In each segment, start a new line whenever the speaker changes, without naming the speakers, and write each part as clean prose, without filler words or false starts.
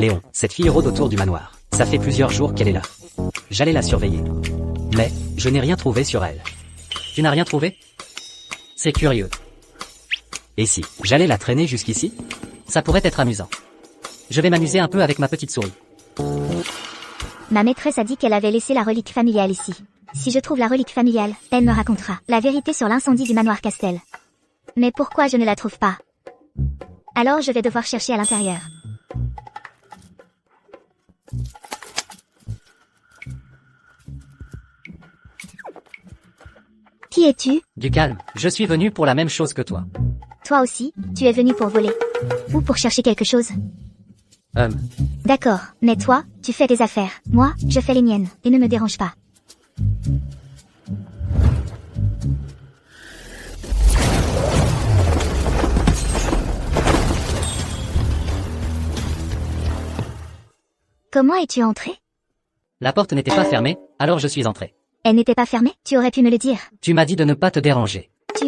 Léon, cette fille rôde autour du manoir. Ça fait plusieurs jours qu'elle est là. J'allais la surveiller. Mais, je n'ai rien trouvé sur elle.
Tu n'as rien trouvé? C'est curieux.
Et si, j'allais la traîner jusqu'ici?
Ça pourrait être amusant. Je vais m'amuser un peu avec ma petite souris.
Ma maîtresse a dit qu'elle avait laissé la relique familiale ici. Si je trouve la relique familiale, elle me racontera la vérité sur l'incendie du manoir Castel. Mais pourquoi je ne la trouve pas? Alors je vais devoir chercher à l'intérieur. Qui es-tu?
Du calme, je suis venu pour la même chose que toi.
Toi aussi, tu es venu pour voler. Ou pour chercher quelque chose. D'accord, mais toi, tu fais tes affaires. Moi, je fais les miennes, et ne me dérange pas. Comment es-tu entré?
La porte n'était pas fermée, alors je suis entré.
Elle n'était pas fermée? Tu aurais pu me le dire.
Tu m'as dit de ne pas te déranger.
Tu...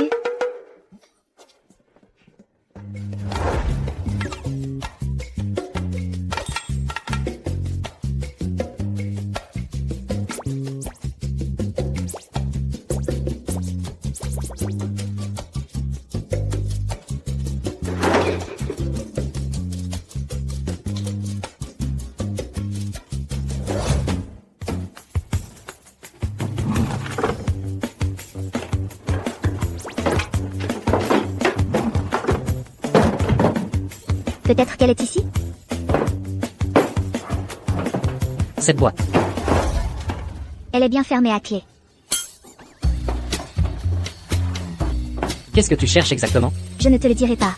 Peut-être qu'elle est ici?
Cette boîte.
Elle est bien fermée à clé.
Qu'est-ce que tu cherches exactement?
Je ne te le dirai pas.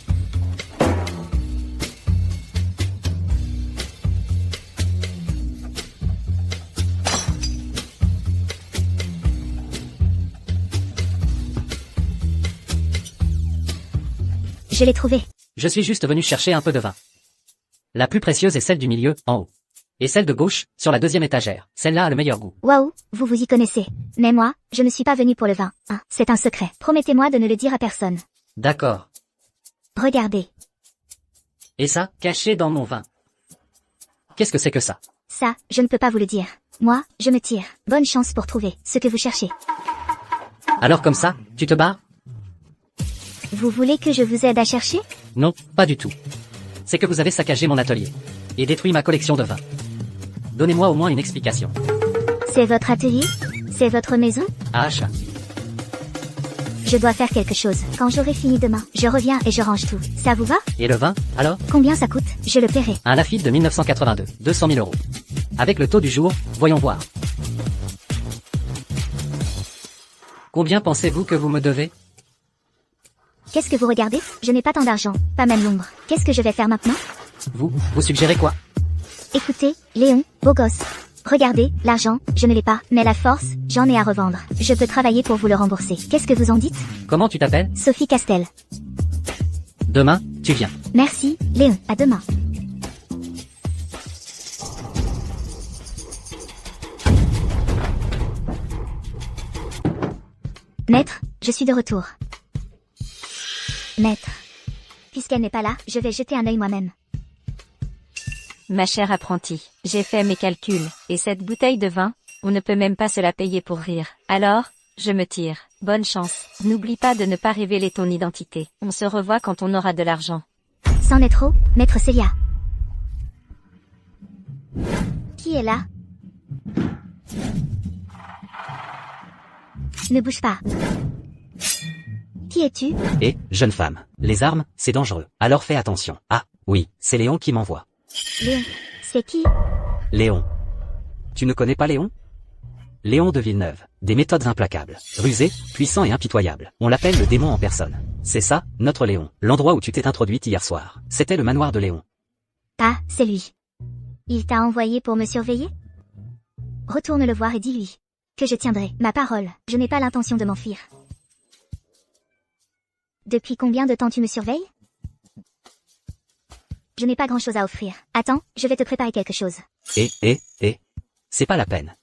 Je l'ai trouvée.
Je suis juste venu chercher un peu de vin. La plus précieuse est celle du milieu, en haut. Et celle de gauche, sur la deuxième étagère. Celle-là a le meilleur goût.
Waouh, vous vous y connaissez. Mais moi, je ne suis pas venu pour le vin. Hein, c'est un secret. Promettez-moi de ne le dire à personne.
D'accord.
Regardez.
Et ça, caché dans mon vin. Qu'est-ce que c'est que ça?
Ça, je ne peux pas vous le dire. Moi, je me tire. Bonne chance pour trouver ce que vous cherchez.
Alors comme ça, tu te barres?
Vous voulez que je vous aide à chercher?
Non, pas du tout. C'est que vous avez saccagé mon atelier. Et détruit ma collection de vin. Donnez-moi au moins une explication.
C'est votre atelier? C'est votre maison?
À achat.
Je dois faire quelque chose. Quand j'aurai fini demain, je reviens et je range tout. Ça vous va?
Et le vin, alors?
Combien ça coûte? Je le paierai.
Un Lafite de 1982, 200 000 €. Avec le taux du jour, voyons voir. Combien pensez-vous que vous me devez?
Qu'est-ce que vous regardez? Je n'ai pas tant d'argent, pas même l'ombre. Qu'est-ce que je vais faire maintenant?
Vous suggérez quoi?
Écoutez, Léon, beau gosse. Regardez, l'argent, je ne l'ai pas, mais la force, j'en ai à revendre. Je peux travailler pour vous le rembourser. Qu'est-ce que vous en dites?
Comment tu t'appelles?
Sophie Castel.
Demain, tu viens.
Merci, Léon, à demain. Maître, je suis de retour. Maître. Puisqu'elle n'est pas là, je vais jeter un œil moi-même.
Ma chère apprentie, j'ai fait mes calculs, et cette bouteille de vin, on ne peut même pas se la payer pour rire. Alors, je me tire. Bonne chance. N'oublie pas de ne pas révéler ton identité. On se revoit quand on aura de l'argent.
C'en est trop, maître Célia. Qui est là? Ne bouge pas. Qui es-tu?
Et, jeune femme, les armes, c'est dangereux. Alors fais attention. Ah, oui, c'est Léon qui m'envoie.
Léon. C'est qui?
Léon. Tu ne connais pas Léon? Léon de Villeneuve. Des méthodes implacables. Rusé, puissant et impitoyable. On l'appelle le démon en personne. C'est ça, notre Léon. L'endroit où tu t'es introduite hier soir. C'était le manoir de Léon.
Ah, c'est lui. Il t'a envoyé pour me surveiller? Retourne le voir et dis-lui que je tiendrai ma parole. Je n'ai pas l'intention de m'enfuir. Depuis combien de temps tu me surveilles? Je n'ai pas grand-chose à offrir. Attends, je vais te préparer quelque chose.
C'est pas la peine.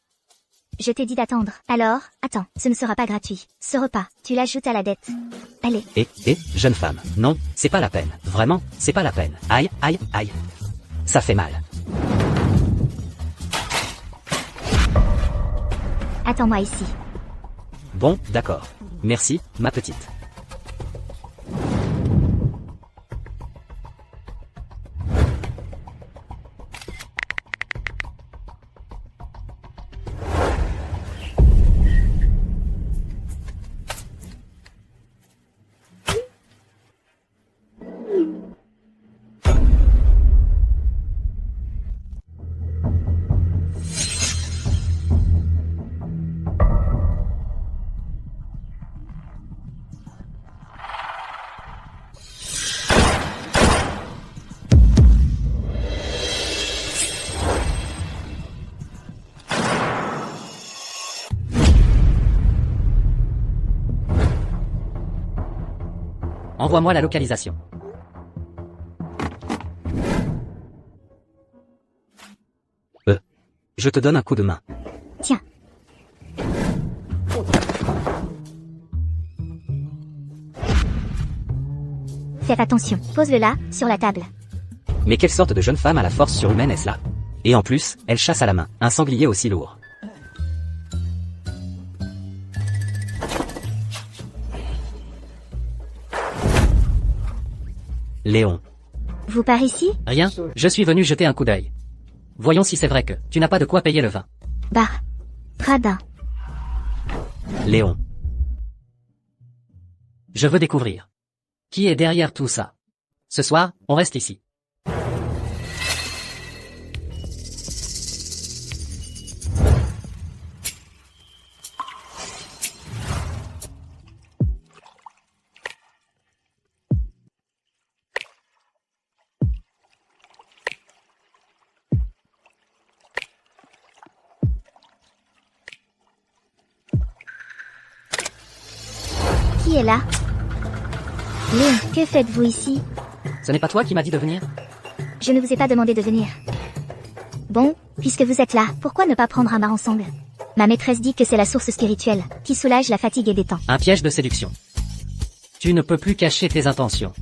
Je t'ai dit d'attendre. Alors, attends, ce ne sera pas gratuit. Ce repas, tu l'ajoutes à la dette. Allez.
Jeune femme, non, c'est pas la peine. Vraiment, c'est pas la peine. Aïe, aïe, aïe. Ça fait mal.
Attends-moi ici.
Bon, d'accord. Merci, ma petite.
Envoie-moi la localisation.
Je te donne un coup de main.
Tiens. Faites attention. Pose-le là, sur la table.
Mais quelle sorte de jeune femme à la force surhumaine est-ce là? Et en plus, elle chasse à la main, un sanglier aussi lourd. Léon.
Vous par ici?
Rien, je suis venu jeter un coup d'œil. Voyons si c'est vrai que tu n'as pas de quoi payer le vin.
Bah. Radin.
Léon.
Je veux découvrir. Qui est derrière tout ça? Ce soir, on reste ici.
Qui est là? Léon, que faites-vous ici?
Ce n'est pas toi qui m'as dit de venir?
Je ne vous ai pas demandé de venir. Bon, puisque vous êtes là, pourquoi ne pas prendre un bain ensemble? Ma maîtresse dit que c'est la source spirituelle, qui soulage la fatigue et détend.
Un piège de séduction. Tu ne peux plus cacher tes intentions.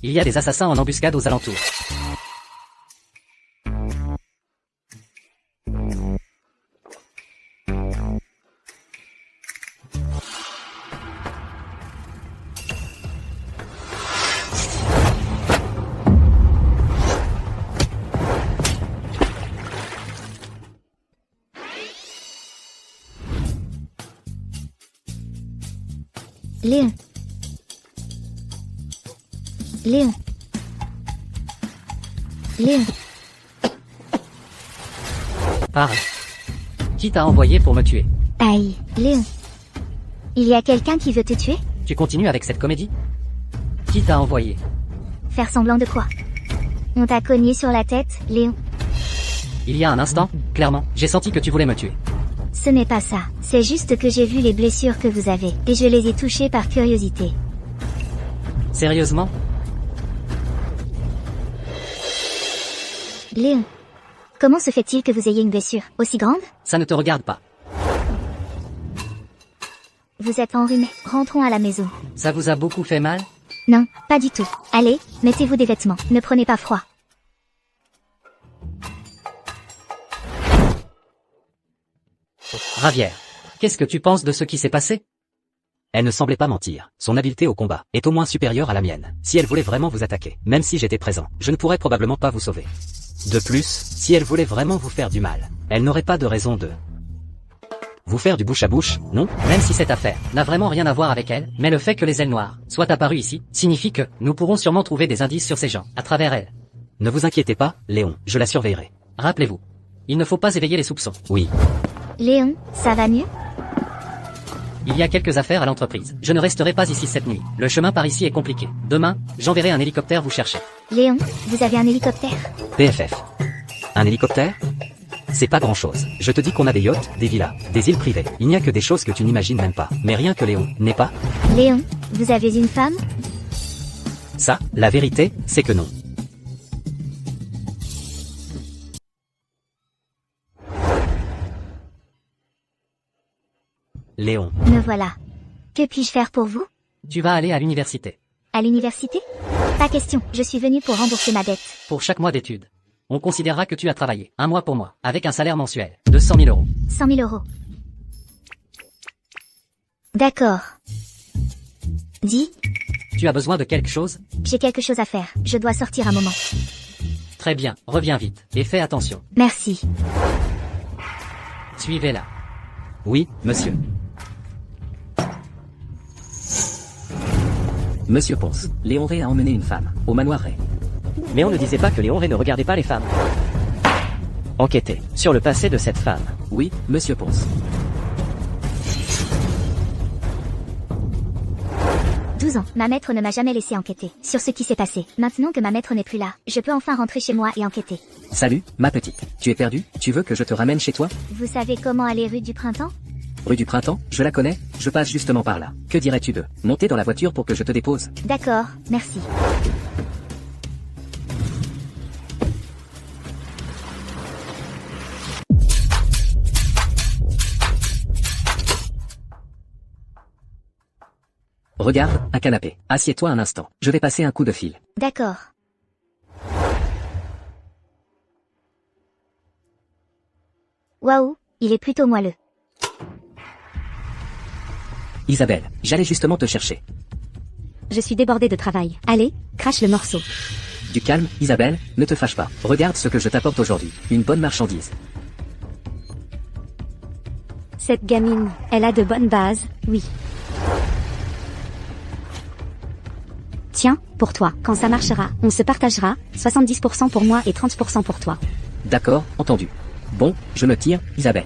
Il y a des assassins en embuscade aux alentours.
Léon. Léon. Léon.
Pars. Qui t'a envoyé pour me tuer?
Aïe, Léon. Il y a quelqu'un qui veut te tuer?
Tu continues avec cette comédie? Qui t'a envoyé?
Faire semblant de quoi? On t'a cogné sur la tête, Léon.
Il y a un instant, clairement, j'ai senti que tu voulais me tuer.
Ce n'est pas ça. C'est juste que j'ai vu les blessures que vous avez, et je les ai touchées par curiosité.
Sérieusement?
Léon. Comment se fait-il que vous ayez une blessure aussi grande?
Ça ne te regarde pas.
Vous êtes enrhumé. Rentrons à la maison.
Ça vous a beaucoup fait mal?
Non, pas du tout. Allez, mettez-vous des vêtements. Ne prenez pas froid.
Ravière. Qu'est-ce que tu penses de ce qui s'est passé?
Elle ne semblait pas mentir. Son habileté au combat est au moins supérieure à la mienne. Si elle voulait vraiment vous attaquer, même si j'étais présent, je ne pourrais probablement pas vous sauver. De plus, si elle voulait vraiment vous faire du mal, elle n'aurait pas de raison de vous faire du bouche à bouche, non?
Même si cette affaire n'a vraiment rien à voir avec elle, mais le fait que les ailes noires soient apparues ici, signifie que nous pourrons sûrement trouver des indices sur ces gens, à travers elle.
Ne vous inquiétez pas, Léon, je la surveillerai.
Rappelez-vous. Il ne faut pas éveiller les soupçons.
Oui.
Léon, ça va mieux?
Il y a quelques affaires à l'entreprise. Je ne resterai pas ici cette nuit. Le chemin par ici est compliqué. Demain, j'enverrai un hélicoptère vous chercher.
Léon, vous avez un hélicoptère?
PFF. Un hélicoptère? C'est pas grand-chose. Je te dis qu'on a des yachts, des villas, des îles privées. Il n'y a que des choses que tu n'imagines même pas. Mais rien que Léon, n'est pas?
Léon, vous avez une femme?
Ça, la vérité, c'est que non. Léon.
Me voilà. Que puis-je faire pour vous?
Tu vas aller à l'université.
À l'université? Pas question, je suis venue pour rembourser ma dette.
Pour chaque mois d'études, on considérera que tu as travaillé, un mois pour mois, avec un salaire mensuel de 100 000 euros.
100 000 euros. D'accord. Dis,
Tu as besoin de quelque chose?
j'ai quelque chose à faire, je dois sortir un moment.
Très bien, reviens vite, et fais attention.
Merci.
Suivez-la.
Oui, monsieur.
Monsieur Ponce, Léon Ray a emmené une femme, au manoir Ray.
Mais on ne disait pas que Léon Ray ne regardait pas les femmes. Enquêtez sur le passé de cette femme.
Oui, monsieur Ponce.
12 ans, ma maître ne m'a jamais laissé enquêter sur ce qui s'est passé. Maintenant que ma maître n'est plus là, je peux enfin rentrer chez moi et enquêter.
Salut, ma petite. Tu es perdue? Tu veux que je te ramène chez toi?
Vous savez comment aller rue du Printemps?
Rue du Printemps, je la connais, je passe justement par là. Que dirais-tu de monter dans la voiture pour que je te dépose?
D'accord, merci.
Regarde, un canapé. Assieds-toi un instant. Je vais passer un coup de fil.
D'accord. Waouh, il est plutôt moelleux.
Isabelle, j'allais justement te chercher.
Je suis débordée de travail. Allez, crache le morceau.
Du calme, Isabelle, ne te fâche pas. Regarde ce que je t'apporte aujourd'hui. Une bonne marchandise.
Cette gamine, elle a de bonnes bases, oui. Tiens, pour toi, quand ça marchera, on se partagera, 70% pour moi et 30% pour toi.
D'accord, entendu. Bon, je me tire, Isabelle.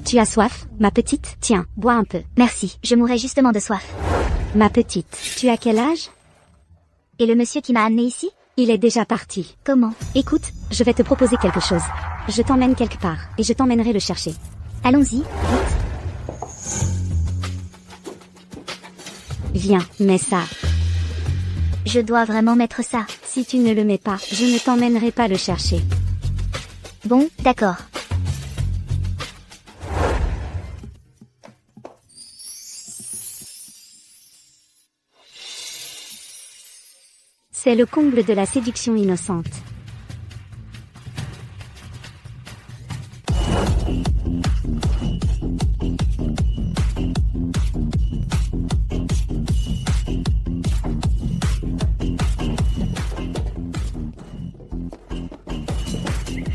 Tu as soif, ma petite? Tiens, bois un peu.
Merci, je mourrais justement de soif.
Ma petite, tu as quel âge?
Et le monsieur qui m'a amené ici?
Il est déjà parti.
Comment?
Écoute, je vais te proposer quelque chose. Je t'emmène quelque part, et je t'emmènerai le chercher.
Allons-y, vite.
Viens, mets ça.
Je dois vraiment mettre ça.
Si tu ne le mets pas, je ne t'emmènerai pas le chercher.
Bon, d'accord.
C'est le comble de la séduction innocente.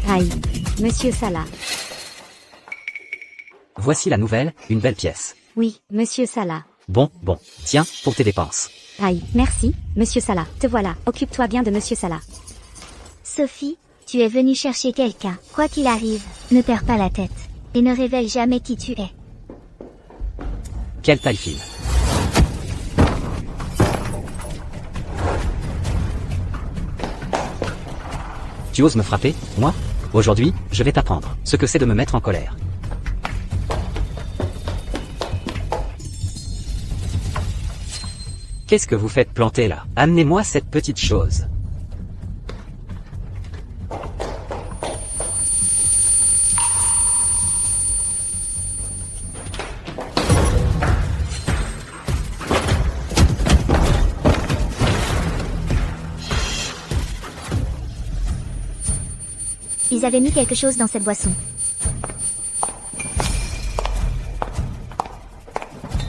Aïe, monsieur Salah.
Voici la nouvelle, une belle pièce.
Oui, monsieur Salah.
Bon, tiens, pour tes dépenses.
Aïe, merci, monsieur Salah. Te voilà, occupe-toi bien de monsieur Salah.
Sophie, tu es venue chercher quelqu'un. Quoi qu'il arrive, ne perds pas la tête. Et ne révèle jamais qui tu es.
Quelle taille fine. Tu oses me frapper, moi? Aujourd'hui, je vais t'apprendre ce que c'est de me mettre en colère. Qu'est-ce que vous faites planter là? Amenez-moi cette petite chose.
Ils avaient mis quelque chose dans cette boisson.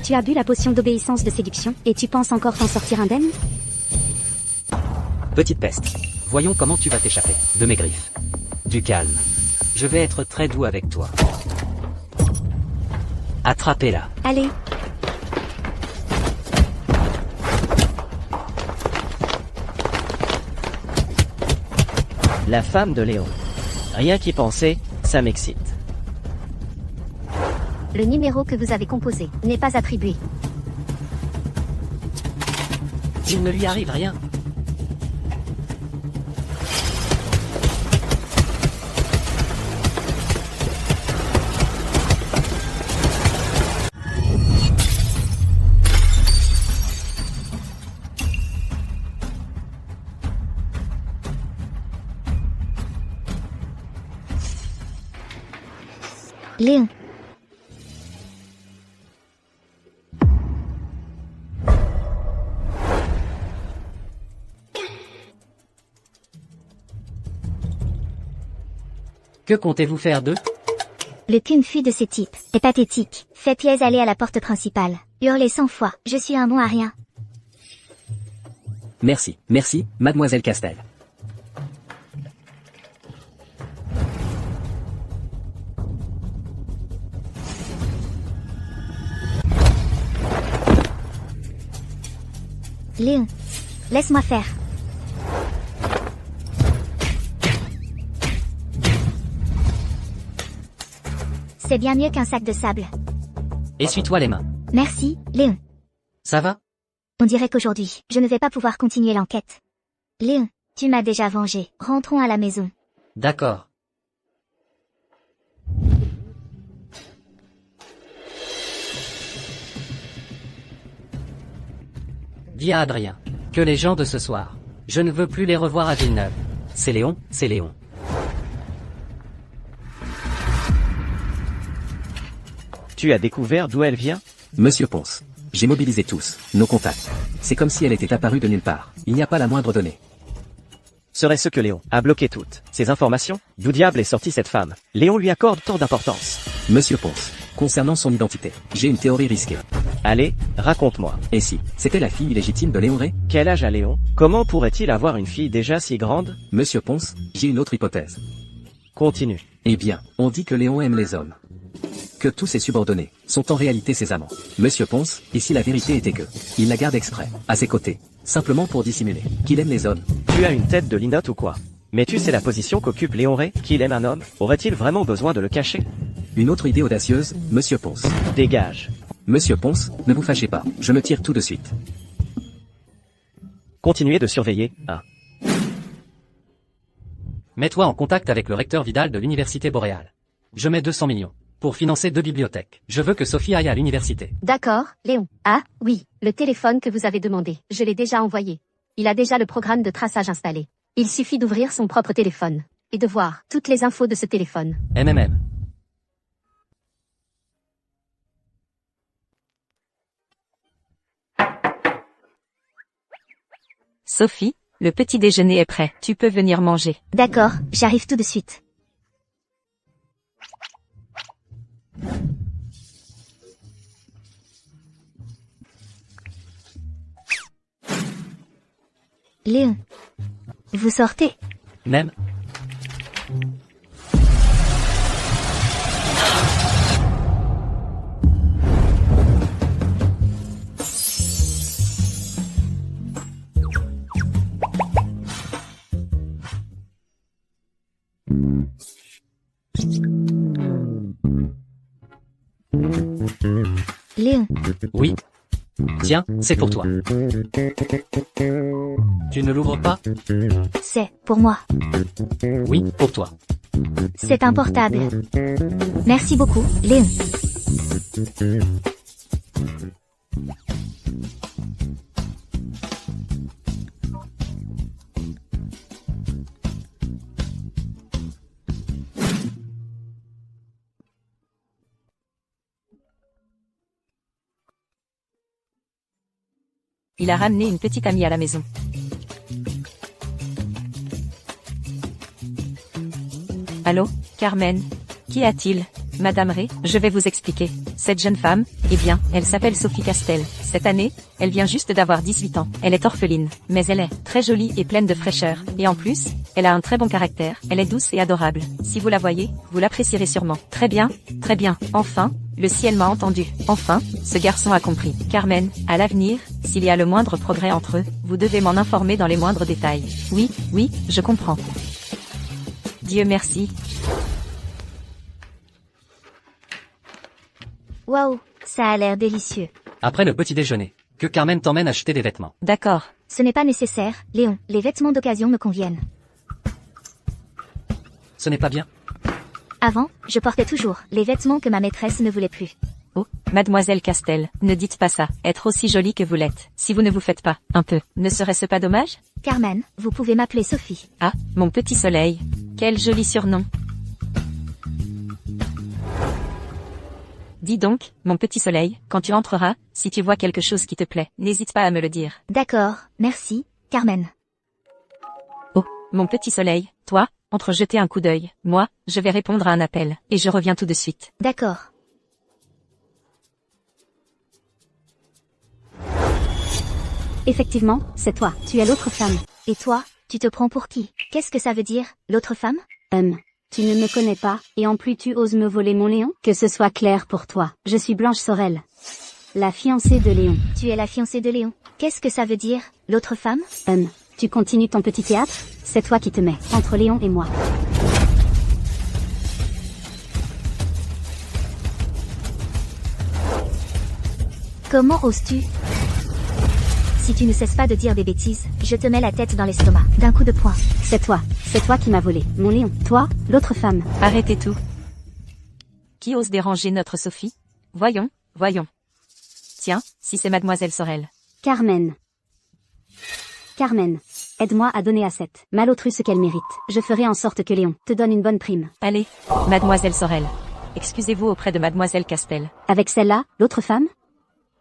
Tu as bu la potion d'obéissance de séduction, et tu penses encore t'en sortir indemne?
Petite peste. Voyons comment tu vas t'échapper de mes griffes. Du calme. Je vais être très doux avec toi. Attrapez-la.
Allez.
La femme de Léon. Rien qu'y penser, ça m'excite.
Le numéro que vous avez composé n'est pas attribué.
Il ne lui arrive rien.
Léon.
Que comptez-vous faire d'eux?
Le qu'une fille de ces types est pathétique. Fait pièce aller à la porte principale. Hurler 100 fois. Je suis un bon à rien.
Merci, merci, mademoiselle Castel.
Léon. Laisse-moi faire. C'est bien mieux qu'un sac de sable.
Essuie-toi les mains.
Merci, Léon.
Ça va?
On dirait qu'aujourd'hui, je ne vais pas pouvoir continuer l'enquête. Léon, tu m'as déjà vengé. Rentrons à la maison.
D'accord. Dis à Adrien que les gens de ce soir, je ne veux plus les revoir à Villeneuve.
C'est Léon, c'est Léon.
Tu as découvert d'où elle vient?
Monsieur Ponce. J'ai mobilisé tous, nos contacts. C'est comme si elle était apparue de nulle part. Il n'y a pas la moindre donnée.
Serait-ce que Léon a bloqué toutes ces informations? D'où diable est sortie cette femme? Léon lui accorde tant d'importance.
Monsieur Ponce. Concernant son identité, j'ai une théorie risquée.
Allez, raconte-moi.
Et si, c'était la fille illégitime de Léon Ray?
Quel âge a Léon? Comment pourrait-il avoir une fille déjà si grande?
Monsieur Ponce, j'ai une autre hypothèse.
Continue.
Eh bien, on dit que Léon aime les hommes. Que tous ses subordonnés sont en réalité ses amants. Monsieur Ponce, et si la vérité était que il la garde exprès, à ses côtés, simplement pour dissimuler qu'il aime les hommes.
Tu as une tête de linotte ou quoi? Mais tu sais la position qu'occupe Léon Ray, qu'il aime un homme? Aurait-il vraiment besoin de le cacher?
Une autre idée audacieuse, Monsieur Ponce.
Dégage.
Monsieur Ponce, ne vous fâchez pas, je me tire tout de suite.
Continuez de surveiller, hein.
Mets-toi en contact avec le recteur Vidal de l'Université Boréale. Je mets 200 millions pour financer 2 bibliothèques. Je veux que Sophie aille à l'université.
D'accord, Léon. Ah, oui, le téléphone que vous avez demandé. Je l'ai déjà envoyé. Il a déjà le programme de traçage installé. Il suffit d'ouvrir son propre téléphone et de voir toutes les infos de ce téléphone.
MMM.
Sophie, le petit déjeuner est prêt. Tu peux venir manger.
D'accord, j'arrive tout de suite. Léon. Vous sortez?
Même.
Léon.
Oui. Tiens, c'est pour toi. Tu ne l'ouvres pas?
C'est pour moi.
Oui, pour toi.
C'est un portable. Merci beaucoup, Léon.
Il a ramené une petite amie à la maison. Allô, Carmen? Qu'y a-t-il? Madame Ray, je vais vous expliquer. Cette jeune femme, eh bien, elle s'appelle Sophie Castel. Cette année, elle vient juste d'avoir 18 ans. Elle est orpheline, mais elle est très jolie et pleine de fraîcheur. Et en plus, elle a un très bon caractère. Elle est douce et adorable. Si vous la voyez, vous l'apprécierez sûrement. Très bien, très bien. Enfin, le ciel m'a entendu. Enfin, ce garçon a compris. Carmen, à l'avenir, s'il y a le moindre progrès entre eux, vous devez m'en informer dans les moindres détails. Oui, oui, je comprends. Dieu merci.
Waouh, ça a l'air délicieux.
Après le petit déjeuner, que Carmen t'emmène acheter des vêtements.
D'accord.
Ce n'est pas nécessaire, Léon. Les vêtements d'occasion me conviennent.
Ce n'est pas bien?
Avant, je portais toujours les vêtements que ma maîtresse ne voulait plus.
Oh, mademoiselle Castel, ne dites pas ça. Être aussi jolie que vous l'êtes. Si vous ne vous faites pas, un peu, ne serait-ce pas dommage?
Carmen, vous pouvez m'appeler Sophie.
Ah, mon petit soleil. Quel joli surnom. Dis donc, mon petit soleil, quand tu entreras, si tu vois quelque chose qui te plaît, n'hésite pas à me le dire.
D'accord, merci, Carmen.
Oh, mon petit soleil, toi, entre jeter un coup d'œil. Moi, je vais répondre à un appel, et je reviens tout de suite.
D'accord.
Effectivement, c'est toi. Tu es l'autre femme.
Et toi, tu te prends pour qui? Qu'est-ce que ça veut dire, l'autre femme?
Tu ne me connais pas, et en plus tu oses me voler mon Léon? Que ce soit clair pour toi. Je suis Blanche Sorel. La fiancée de Léon.
Tu es la fiancée de Léon. Qu'est-ce que ça veut dire, l'autre femme?
Tu continues ton petit théâtre? C'est toi qui te mets entre Léon et moi.
Comment oses-tu? Si tu ne cesses pas de dire des bêtises, je te mets la tête dans l'estomac, d'un coup de poing.
C'est toi qui m'as volé mon Léon. Toi, l'autre femme.
Arrêtez tout. Qui ose déranger notre Sophie? Voyons, voyons. Tiens, si c'est mademoiselle Sorel.
Carmen, aide-moi à donner à cette malotru ce qu'elle mérite. Je ferai en sorte que Léon te donne une bonne prime.
Allez, mademoiselle Sorel. Excusez-vous auprès de mademoiselle Castel.
Avec celle-là, l'autre femme?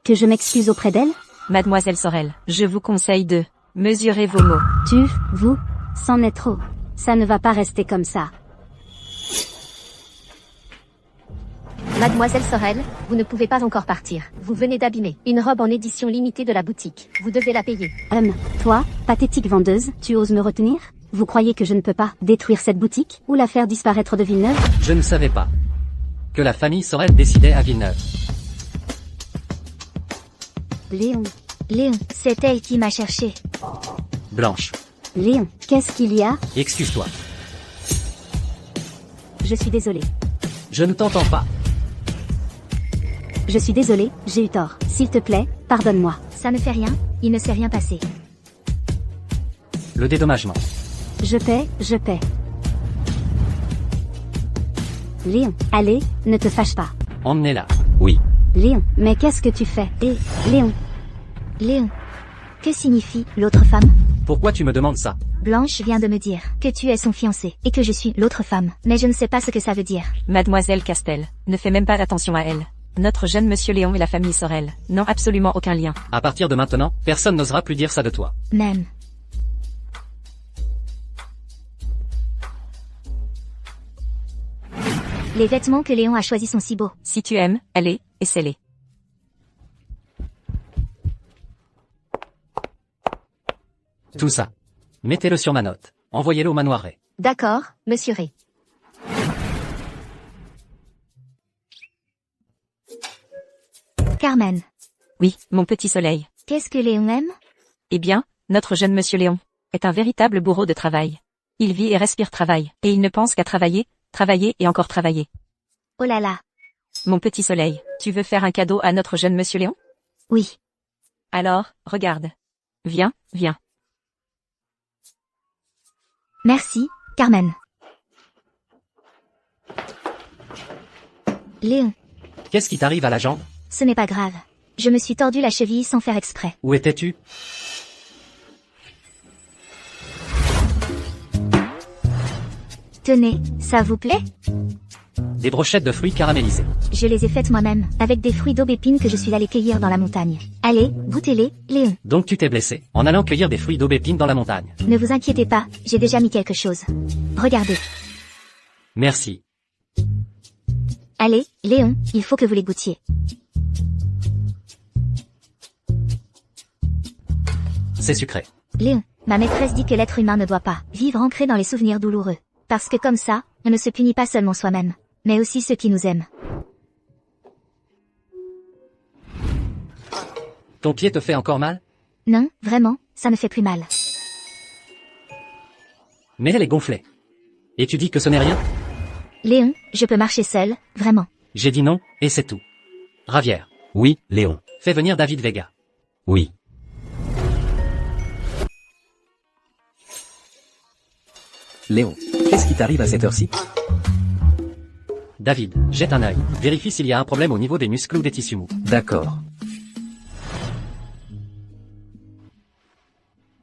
Que je m'excuse auprès d'elle?
Mademoiselle Sorel, je vous conseille de mesurer vos mots.
Vous, c'en est trop. Ça ne va pas rester comme ça.
Mademoiselle Sorel,
Vous ne pouvez pas encore partir. Vous venez d'abîmer une robe en édition limitée de la boutique. Vous devez la payer. Toi, pathétique vendeuse, tu oses me retenir? Vous croyez que je ne peux pas détruire cette boutique ou la faire disparaître de Villeneuve?
Je ne savais pas que la famille Sorel décidait à Villeneuve.
Léon,
c'est elle qui m'a cherché.
Blanche,
Léon, qu'est-ce qu'il y a?
excuse-toi.
Je suis désolée.
Je ne t'entends pas.
Je suis désolée, j'ai eu tort. S'il te plaît, pardonne-moi.
Ça ne fait rien, il ne s'est rien passé.
Le dédommagement.
Je paie. Léon, allez, ne te fâche pas.
Emmenez-la. Oui.
Léon, mais qu'est-ce que tu fais?
Léon. Que signifie l'autre femme?
Pourquoi tu me demandes ça?
Blanche vient de me dire que tu es son fiancé et que je suis l'autre femme. Mais je ne sais pas ce que ça veut dire.
Mademoiselle Castel, ne fais même pas attention à elle. Notre jeune monsieur Léon et la famille Sorel n'ont absolument aucun lien.
À partir de maintenant, personne n'osera plus dire ça de toi.
Même. Les vêtements que Léon a choisis sont si beaux.
Si tu aimes, allez, essaie-les.
Tout ça. Mettez-le sur ma note. Envoyez-le au manoir Ray.
D'accord, monsieur Ray.
Carmen.
Oui, mon petit soleil.
Qu'est-ce que Léon aime?
Eh bien, notre jeune monsieur Léon est un véritable bourreau de travail. Il vit et respire travail, et il ne pense qu'à travailler, travailler et encore travailler.
Oh là là.
Mon petit soleil, tu veux faire un cadeau à notre jeune monsieur Léon?
Oui.
Alors, regarde. Viens.
Merci, Carmen. Léon,
Qu'est-ce qui t'arrive à la jambe?
ce n'est pas grave. Je me suis tordu la cheville sans faire exprès.
Où étais-tu?
Tenez, ça vous plaît?
Des brochettes de fruits caramélisés.
Je les ai faites moi-même, avec des fruits d'aubépine que je suis allé cueillir dans la montagne. Allez, goûtez-les, Léon.
Donc tu t'es blessé, en allant cueillir des fruits d'aubépine dans la montagne.
Ne vous inquiétez pas, j'ai déjà mis quelque chose. Regardez.
Merci.
Allez, Léon, il faut que vous les goûtiez.
C'est sucré.
Léon, ma maîtresse dit que l'être humain ne doit pas vivre ancré dans les souvenirs douloureux. Parce que comme ça, on ne se punit pas seulement soi-même, mais aussi ceux qui nous aiment.
Ton pied te fait encore mal?
Non, vraiment, ça ne fait plus mal.
Mais elle est gonflée. Et tu dis que ce n'est rien?
Léon, je peux marcher seul, vraiment.
J'ai dit non, et c'est tout. Ravière.
Oui, Léon.
Fais venir David Vega.
Oui.
Léon, qu'est-ce qui t'arrive à cette heure-ci?
David, jette un œil. Vérifie s'il y a un problème au niveau des muscles ou des tissus mous.
D'accord.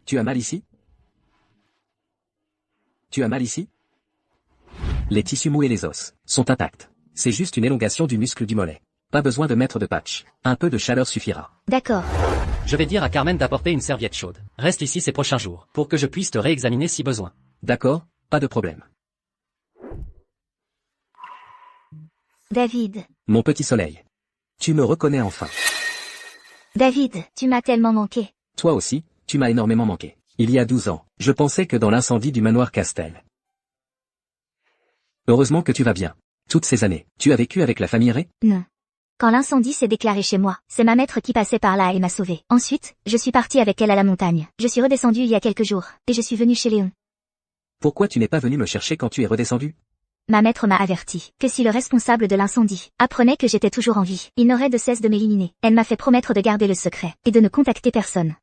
Tu as mal ici? Tu as mal ici? Les tissus mous et les os sont intacts. C'est juste une élongation du muscle du mollet. Pas besoin de mettre de patch. Un peu de chaleur suffira.
D'accord.
Je vais dire à Carmen d'apporter une serviette chaude. Reste ici ces prochains jours, pour que je puisse te réexaminer si besoin.
D'accord, pas de problème.
David.
Mon petit soleil. Tu me reconnais enfin.
David, tu m'as tellement manqué.
Toi aussi, tu m'as énormément manqué. Il y a 12 ans, je pensais que dans l'incendie du manoir Castel. Heureusement que tu vas bien. Toutes ces années, tu as vécu avec la famille Ray?
Non. Quand l'incendie s'est déclaré chez moi, c'est ma maître qui passait par là et m'a sauvée. Ensuite, je suis partie avec elle à la montagne. Je suis redescendue il y a quelques jours, et je suis venue chez Léon.
Pourquoi tu n'es pas venu me chercher quand tu es redescendu?
Ma maître m'a averti que si le responsable de l'incendie apprenait que j'étais toujours en vie, il n'aurait de cesse de m'éliminer. Elle m'a fait promettre de garder le secret, et de ne contacter personne.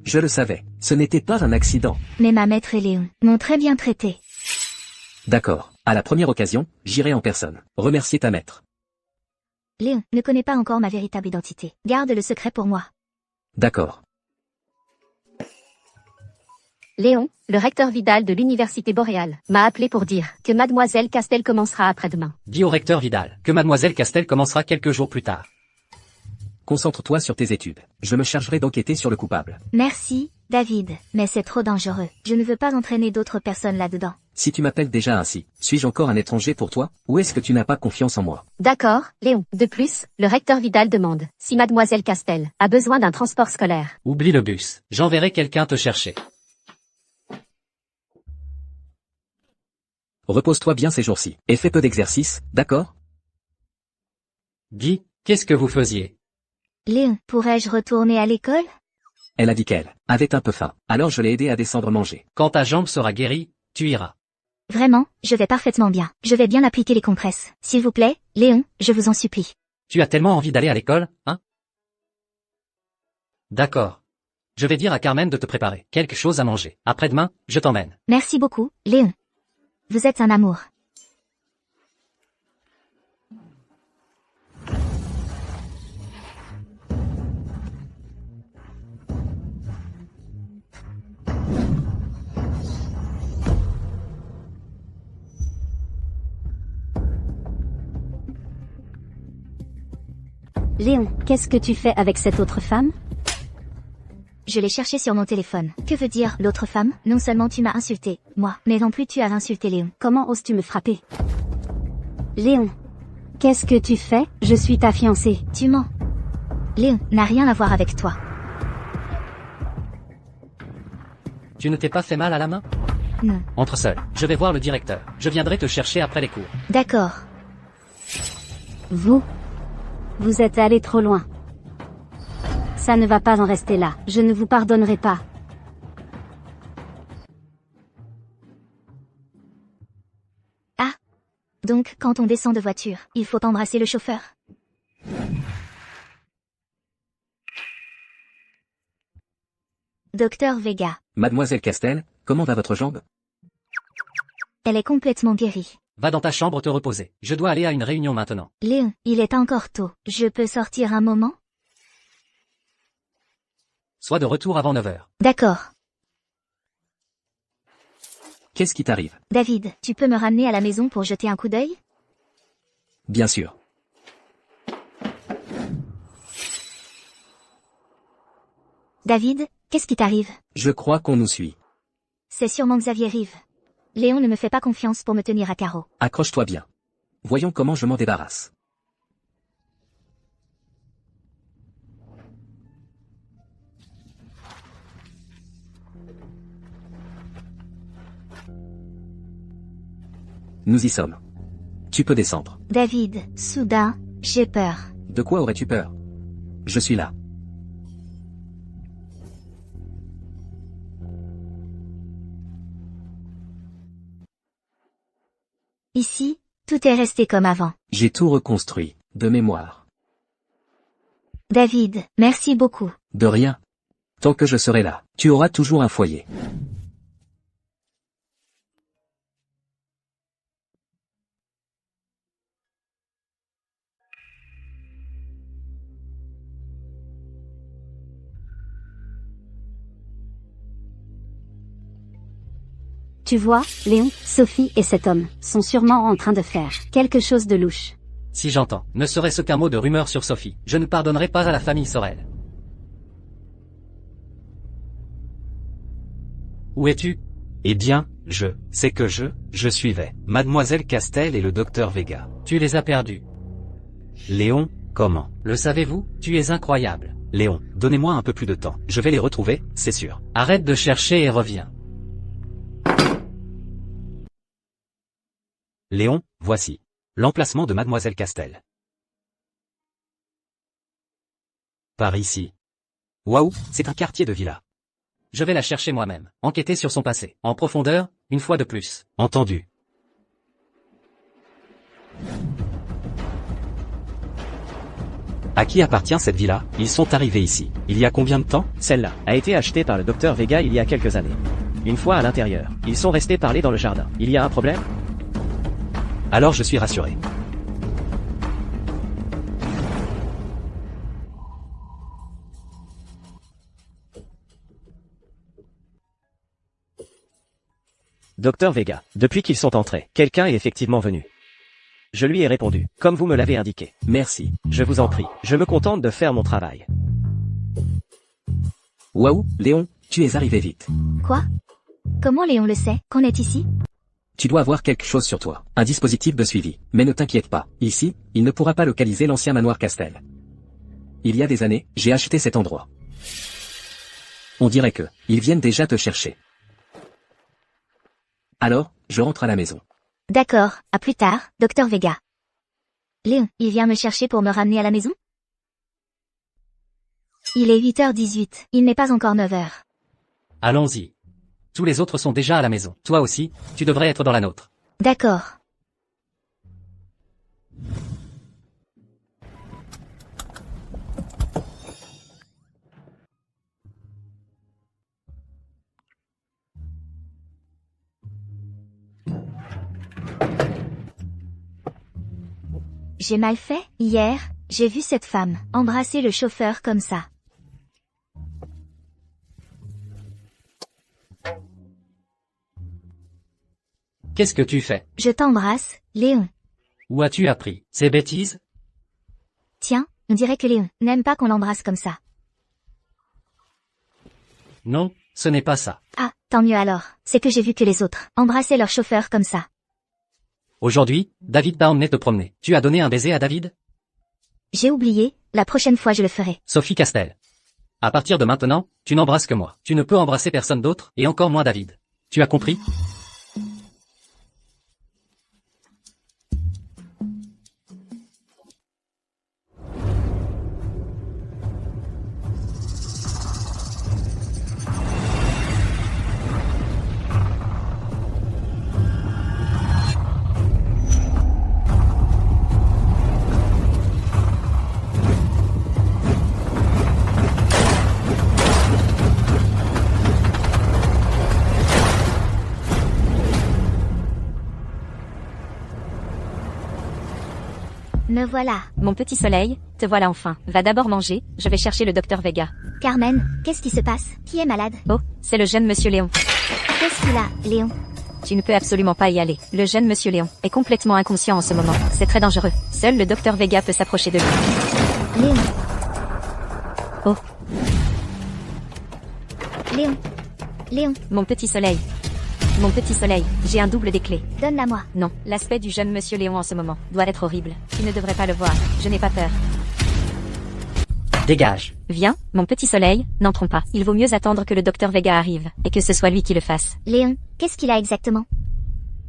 Je le savais, ce n'était pas un accident.
Mais ma maître et Léon m'ont très bien traité.
D'accord, à la première occasion, j'irai en personne. Remercier ta maître.
Léon ne connaît pas encore ma véritable identité. Garde le secret pour moi.
D'accord.
Léon, le recteur Vidal de l'Université Boréale, m'a appelé pour dire que Mademoiselle Castel commencera après-demain.
Dis au recteur Vidal que Mademoiselle Castel commencera quelques jours plus tard.
Concentre-toi sur tes études. Je me chargerai d'enquêter sur le coupable.
Merci, David, mais c'est trop dangereux. Je ne veux pas entraîner d'autres personnes là-dedans.
Si tu m'appelles déjà ainsi, suis-je encore un étranger pour toi, ou est-ce que tu n'as pas confiance en moi?
D'accord, Léon. De plus, le recteur Vidal demande si Mademoiselle Castel a besoin d'un transport scolaire.
Oublie le bus. J'enverrai quelqu'un te chercher.
Repose-toi bien ces jours-ci, et fais peu d'exercice, d'accord?
Guy, qu'est-ce que vous faisiez?
Léon, pourrais-je retourner à l'école?
Elle a dit qu'elle avait un peu faim, alors je l'ai aidé à descendre manger.
Quand ta jambe sera guérie, tu iras.
Vraiment, je vais parfaitement bien. Je vais bien appliquer les compresses. S'il vous plaît, Léon, je vous en supplie.
Tu as tellement envie d'aller à l'école, hein? D'accord. Je vais dire à Carmen de te préparer quelque chose à manger. Après-demain, je t'emmène.
Merci beaucoup, Léon. Vous êtes un amour.
Léon, qu'est-ce que tu fais avec cette autre femme?
Je l'ai cherché sur mon téléphone. Que veut dire l'autre femme? Non seulement tu m'as insulté, moi, mais non plus tu as insulté Léon.
Comment oses-tu me frapper? Léon, qu'est-ce que tu fais? Je suis ta fiancée.
Tu mens. Léon n'a rien à voir avec toi.
Tu ne t'es pas fait mal à la main?
Non.
Entre seuls. Je vais voir le directeur. Je viendrai te chercher après les cours.
D'accord.
Vous êtes allé trop loin. Ça ne va pas en rester là. Je ne vous pardonnerai pas.
Ah. Donc, quand on descend de voiture, il faut embrasser le chauffeur. Docteur Vega.
Mademoiselle Castel, comment va votre jambe?
Elle est complètement guérie.
Va dans ta chambre te reposer. Je dois aller à une réunion maintenant.
Léon, il est encore tôt. Je peux sortir un moment?
Sois de retour avant 9 heures.
D'accord.
Qu'est-ce qui t'arrive?
David, tu peux me ramener à la maison pour jeter un coup d'œil?
Bien sûr.
David, qu'est-ce qui t'arrive?
Je crois qu'on nous suit.
C'est sûrement Xavier Rive. Léon ne me fait pas confiance pour me tenir à carreau.
Accroche-toi bien. Voyons comment je m'en débarrasse. Nous y sommes. Tu peux descendre.
David, soudain, j'ai peur.
De quoi aurais-tu peur? Je suis là.
Ici, tout est resté comme avant.
J'ai tout reconstruit, de mémoire.
David, merci beaucoup.
De rien. Tant que je serai là, tu auras toujours un foyer.
Tu vois, Léon, Sophie et cet homme sont sûrement en train de faire quelque chose de louche.
Si j'entends, ne serait-ce qu'un mot de rumeur sur Sophie, je ne pardonnerai pas à la famille Sorel. Où es-tu?
Eh bien, je suivais Mademoiselle Castel et le docteur Vega.
Tu les as perdus.
Léon, comment?
Le savez-vous? Tu es incroyable.
Léon, donnez-moi un peu plus de temps. Je vais les retrouver, c'est sûr.
Arrête de chercher et reviens.
Léon, voici l'emplacement de Mademoiselle Castel. Par ici. Waouh, c'est un quartier de villa.
Je vais la chercher moi-même. Enquêter sur son passé. En profondeur, une fois de plus.
Entendu. À qui appartient cette villa? Ils sont arrivés ici. Il y a combien de temps?
Celle-là a été achetée par le docteur Vega il y a quelques années. Une fois à l'intérieur, ils sont restés parler dans le jardin. Il y a un problème?
Alors je suis rassuré.
Docteur Vega, depuis qu'ils sont entrés, quelqu'un est effectivement venu. Je lui ai répondu, comme vous me l'avez indiqué.
Merci.
Je vous en prie, je me contente de faire mon travail.
Waouh, Léon, tu es arrivé vite.
Quoi? Comment Léon le sait, qu'on est ici?
Tu dois avoir quelque chose sur toi, un dispositif de suivi. Mais ne t'inquiète pas, ici, il ne pourra pas localiser l'ancien manoir Castel. Il y a des années, j'ai acheté cet endroit. On dirait que, ils viennent déjà te chercher. Alors, je rentre à la maison.
D'accord, à plus tard, docteur Vega. Léon, il vient me chercher pour me ramener à la maison? Il est 8h18, il n'est pas encore 9h.
Allons-y. Tous les autres sont déjà à la maison. Toi aussi, tu devrais être dans la nôtre.
D'accord. J'ai mal fait? Hier, j'ai vu cette femme embrasser le chauffeur comme ça.
Qu'est-ce que tu fais?
Je t'embrasse, Léon.
Où as-tu appris ces bêtises?
Tiens, on dirait que Léon n'aime pas qu'on l'embrasse comme ça.
Non, ce n'est pas ça.
Ah, tant mieux alors. C'est que j'ai vu que les autres embrassaient leur chauffeur comme ça.
Aujourd'hui, David t'a emmené te promener. Tu as donné un baiser à David?
J'ai oublié, la prochaine fois je le ferai.
Sophie Castel. À partir de maintenant, tu n'embrasses que moi. Tu ne peux embrasser personne d'autre, et encore moins David. Tu as compris?
Me voilà.
Mon petit soleil, te voilà enfin. Va d'abord manger, je vais chercher le docteur Vega.
Carmen, qu'est-ce qui se passe? Qui est malade?
Oh, c'est le jeune monsieur Léon.
Qu'est-ce qu'il a, Léon?
Tu ne peux absolument pas y aller. Le jeune monsieur Léon est complètement inconscient en ce moment. C'est très dangereux. Seul le docteur Vega peut s'approcher de lui.
Léon.
Oh.
Léon. Léon,
Mon petit soleil. Mon petit soleil, j'ai un double des clés.
donne-la-moi.
Non, l'aspect du jeune monsieur Léon en ce moment doit être horrible. Tu ne devrais pas le voir. Je n'ai pas peur.
Dégage.
Viens, mon petit soleil, n'entrons pas. Il vaut mieux attendre que le docteur Vega arrive, et que ce soit lui qui le fasse.
Léon, qu'est-ce qu'il a exactement?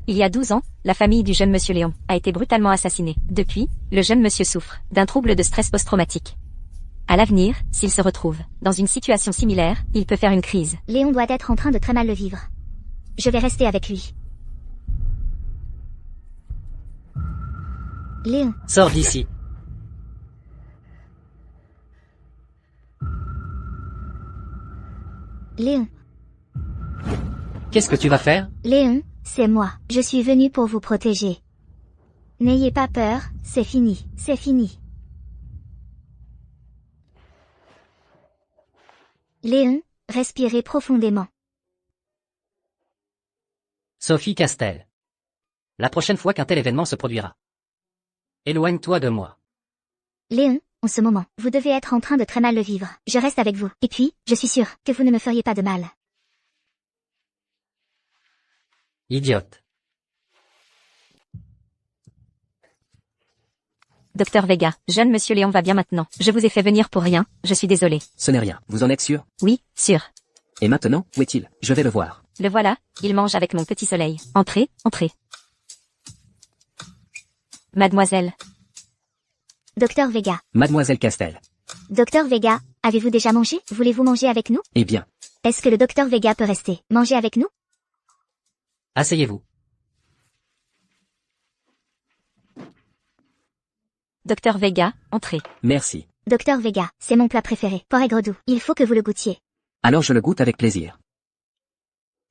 Il y a 12 ans, la famille du jeune monsieur Léon a été brutalement assassinée. Depuis, le jeune monsieur souffre d'un trouble de stress post-traumatique. À l'avenir, s'il se retrouve dans une situation similaire, il peut faire une crise.
Léon doit être en train de très mal le vivre. Je vais rester avec lui. Léon,
Sors d'ici.
Léon,
Qu'est-ce que tu vas faire?
Léon, c'est moi. Je suis venu pour vous protéger. N'ayez pas peur, c'est fini, c'est fini. Léon, respirez profondément.
Sophie Castel. La prochaine fois qu'un tel événement se produira, Éloigne-toi de moi.
Léon, en ce moment, vous devez être en train de très mal le vivre. Je reste avec vous. Et puis, je suis sûre que vous ne me feriez pas de mal.
Idiote.
Docteur Vega, jeune monsieur Léon va bien maintenant. Je vous ai fait venir pour rien, je suis désolée.
Ce n'est rien. Vous en êtes sûr?
Oui, sûr.
Et maintenant, où est-il? Je vais le voir.
Le voilà, il mange avec mon petit soleil. Entrez, entrez. Mademoiselle,
Docteur Vega.
Mademoiselle Castel.
Docteur Vega, avez-vous déjà mangé? Voulez-vous manger avec nous?
Eh bien,
Est-ce que le docteur Vega peut rester manger avec nous?
Asseyez-vous.
Docteur Vega, entrez.
merci.
Docteur Vega, c'est mon plat préféré. Porc aigre doux. Il faut que vous le goûtiez.
Alors je le goûte avec plaisir.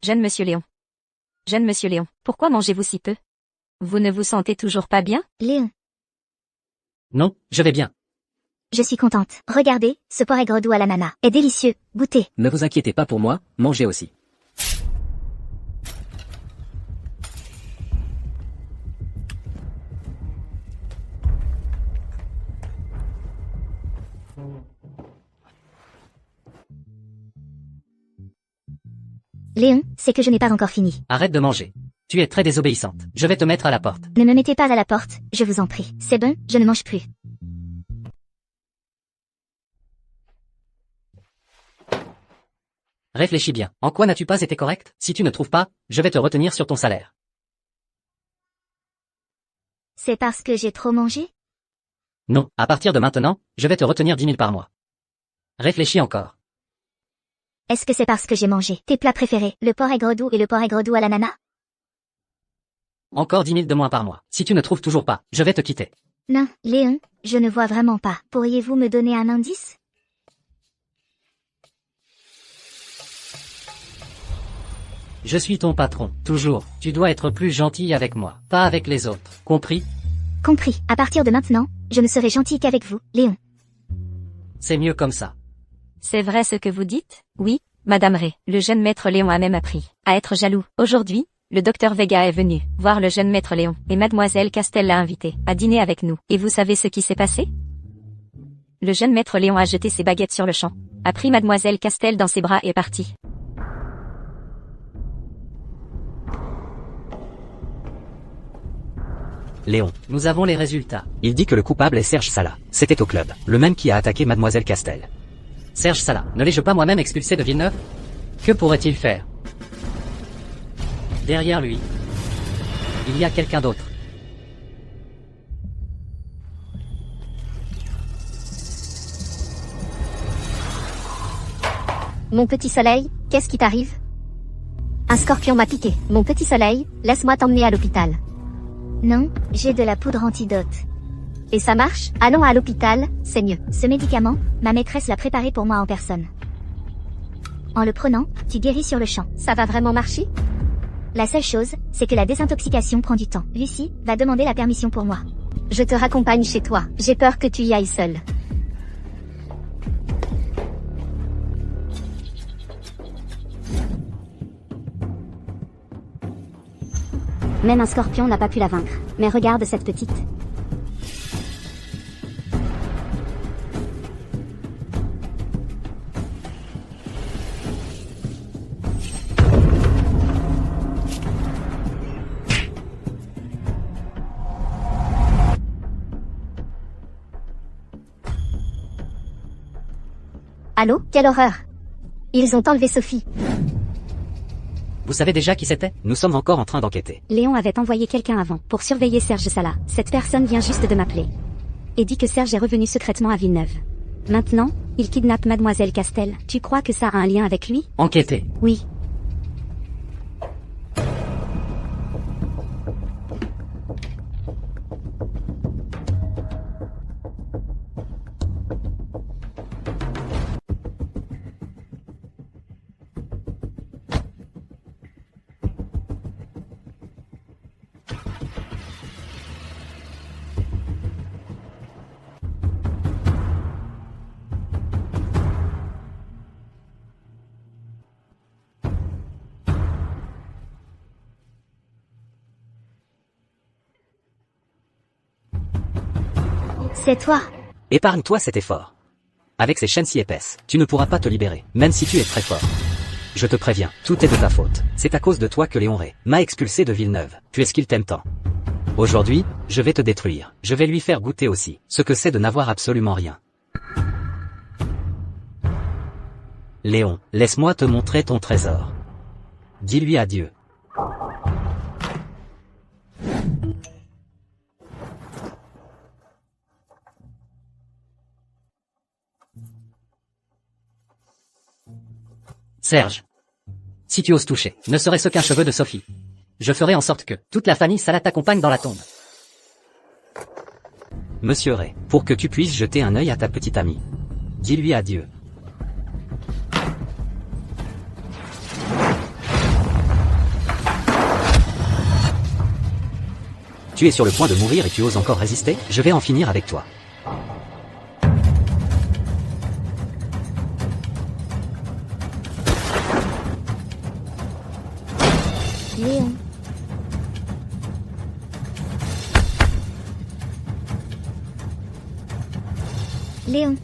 Jeune monsieur Léon. Jeune monsieur Léon, pourquoi mangez-vous si peu? Vous ne vous sentez toujours pas bien?
Léon,
Non, je vais bien.
je suis contente. Regardez, ce porc aigre doux à l'ananas est délicieux. Goûtez.
Ne vous inquiétez pas pour moi, mangez aussi.
Léon, c'est que je n'ai pas encore fini.
Arrête de manger. Tu es très désobéissante. Je vais te mettre à la porte.
Ne me mettez pas à la porte, je vous en prie. C'est bon, je ne mange plus.
Réfléchis bien. En quoi n'as-tu pas été correct? Si tu ne trouves pas, je vais te retenir sur ton salaire.
C'est parce que j'ai trop mangé?
Non, à partir de maintenant, je vais te retenir 10 000 par mois. Réfléchis encore.
Est-ce que c'est parce que j'ai mangé tes plats préférés, le porc aigre doux et le porc aigre doux à l'ananas?
Encore 10 000 de moins par mois. Si tu ne trouves toujours pas, je vais te quitter.
Non, Léon, je ne vois vraiment pas. Pourriez-vous me donner un indice?
Je suis ton patron, toujours. Tu dois être plus gentil avec moi, pas avec les autres. Compris?
Compris. À partir de maintenant, je ne serai gentil qu'avec vous, Léon.
C'est mieux comme ça.
C'est vrai ce que vous dites? Oui, Madame Ray. Le jeune maître Léon a même appris à être jaloux. Aujourd'hui, le docteur Vega est venu voir le jeune maître Léon et Mademoiselle Castel l'a invité à dîner avec nous. Et vous savez ce qui s'est passé? Le jeune maître Léon a jeté ses baguettes sur le champ, a pris Mademoiselle Castel dans ses bras et est parti.
Léon.
Nous avons les résultats.
Il dit que le coupable est Serge Sala. C'était au club. Le même qui a attaqué Mademoiselle Castel.
Serge Sala, ne l'ai-je pas moi-même expulsé de Villeneuve? Que pourrait-il faire? Derrière lui, il y a quelqu'un d'autre.
Mon petit soleil, qu'est-ce qui t'arrive? Un scorpion m'a piqué. Mon petit soleil, laisse-moi t'emmener à l'hôpital.
Non, j'ai de la poudre antidote.
Et ça marche? Allons à l'hôpital, c'est mieux.
Ce médicament, ma maîtresse l'a préparé pour moi en personne. En le prenant, tu guéris sur le champ.
Ça va vraiment marcher?
La seule chose, c'est que la désintoxication prend du temps. Lucie va demander la permission pour moi.
Je te raccompagne chez toi. J'ai peur que tu y ailles seule. Même un scorpion n'a pas pu la vaincre. Mais regarde cette petite. Allô? Quelle horreur! Ils ont enlevé Sophie.
Vous savez déjà qui c'était?
Nous sommes encore en train d'enquêter.
Léon avait envoyé quelqu'un avant pour surveiller Serge Sala. Cette personne vient juste de m'appeler et dit que Serge est revenu secrètement à Villeneuve. Maintenant, il kidnappe Mademoiselle Castel. Tu crois que ça a un lien avec lui?
Enquêtez.
Oui.
C'est toi.
Épargne-toi cet effort. Avec ces chaînes si épaisses, tu ne pourras pas te libérer, même si tu es très fort. Je te préviens, tout est de ta faute. C'est à cause de toi que Léon Ray m'a expulsé de Villeneuve, puisqu'il t'aime tant. Aujourd'hui, je vais te détruire. Je vais lui faire goûter aussi ce que c'est de n'avoir absolument rien. Léon, laisse-moi te montrer ton trésor. Dis-lui adieu.
Serge. Si tu oses toucher, ne serait-ce qu'un cheveu de Sophie, je ferai en sorte que toute la famille Salah t'accompagne dans la tombe.
Monsieur Ray, pour que tu puisses jeter un œil à ta petite amie. Dis-lui adieu. Tu es sur le point de mourir et tu oses encore résister? Je vais en finir avec toi.
Léon. Léon.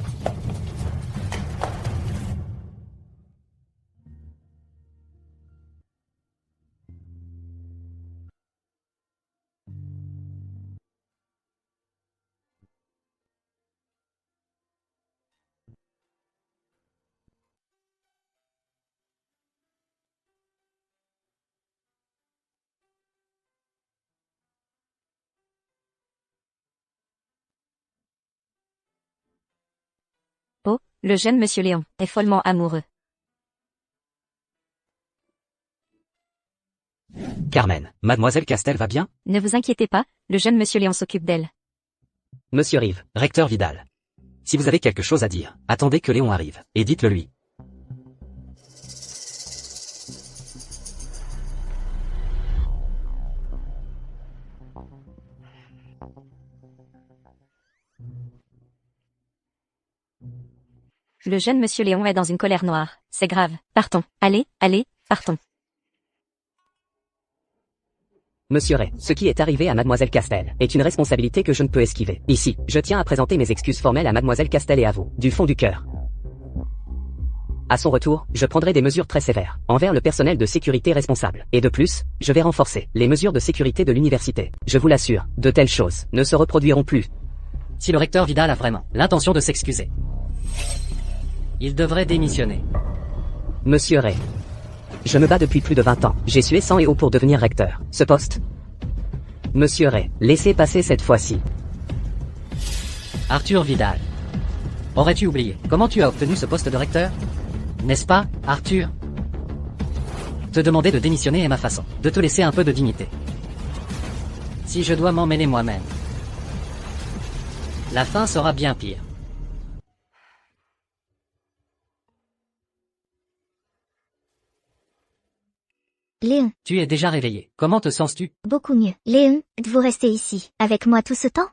Oh, le jeune monsieur Léon est follement amoureux.
Carmen, mademoiselle Castel va bien?
Ne vous inquiétez pas, le jeune monsieur Léon s'occupe d'elle.
Monsieur Rive, recteur Vidal. Si vous avez quelque chose à dire, attendez que Léon arrive, et dites-le lui.
Le jeune monsieur Léon est dans une colère noire. C'est grave. Partons. Allez, partons.
Monsieur Ray, ce qui est arrivé à Mademoiselle Castel est une responsabilité que je ne peux esquiver. Ici, je tiens à présenter mes excuses formelles à Mademoiselle Castel et à vous, du fond du cœur. À son retour, je prendrai des mesures très sévères envers le personnel de sécurité responsable. Et de plus, je vais renforcer les mesures de sécurité de l'université. Je vous l'assure, de telles choses ne se reproduiront plus.
Si le recteur Vidal a vraiment l'intention de s'excuser, il devrait démissionner.
Monsieur Ray, je me bats depuis plus de 20 ans. J'ai sué sang et eau pour devenir recteur. Ce poste... Monsieur Ray, laissez passer cette fois-ci.
Arthur Vidal. Aurais-tu oublié comment tu as obtenu ce poste de recteur? N'est-ce pas, Arthur? Te demander de démissionner est ma façon de te laisser un peu de dignité. Si je dois m'emmêler moi-même, la fin sera bien pire.
Léon.
Tu es déjà réveillé. Comment te sens-tu?
Beaucoup mieux. Léon, vous restez ici, avec moi tout ce temps?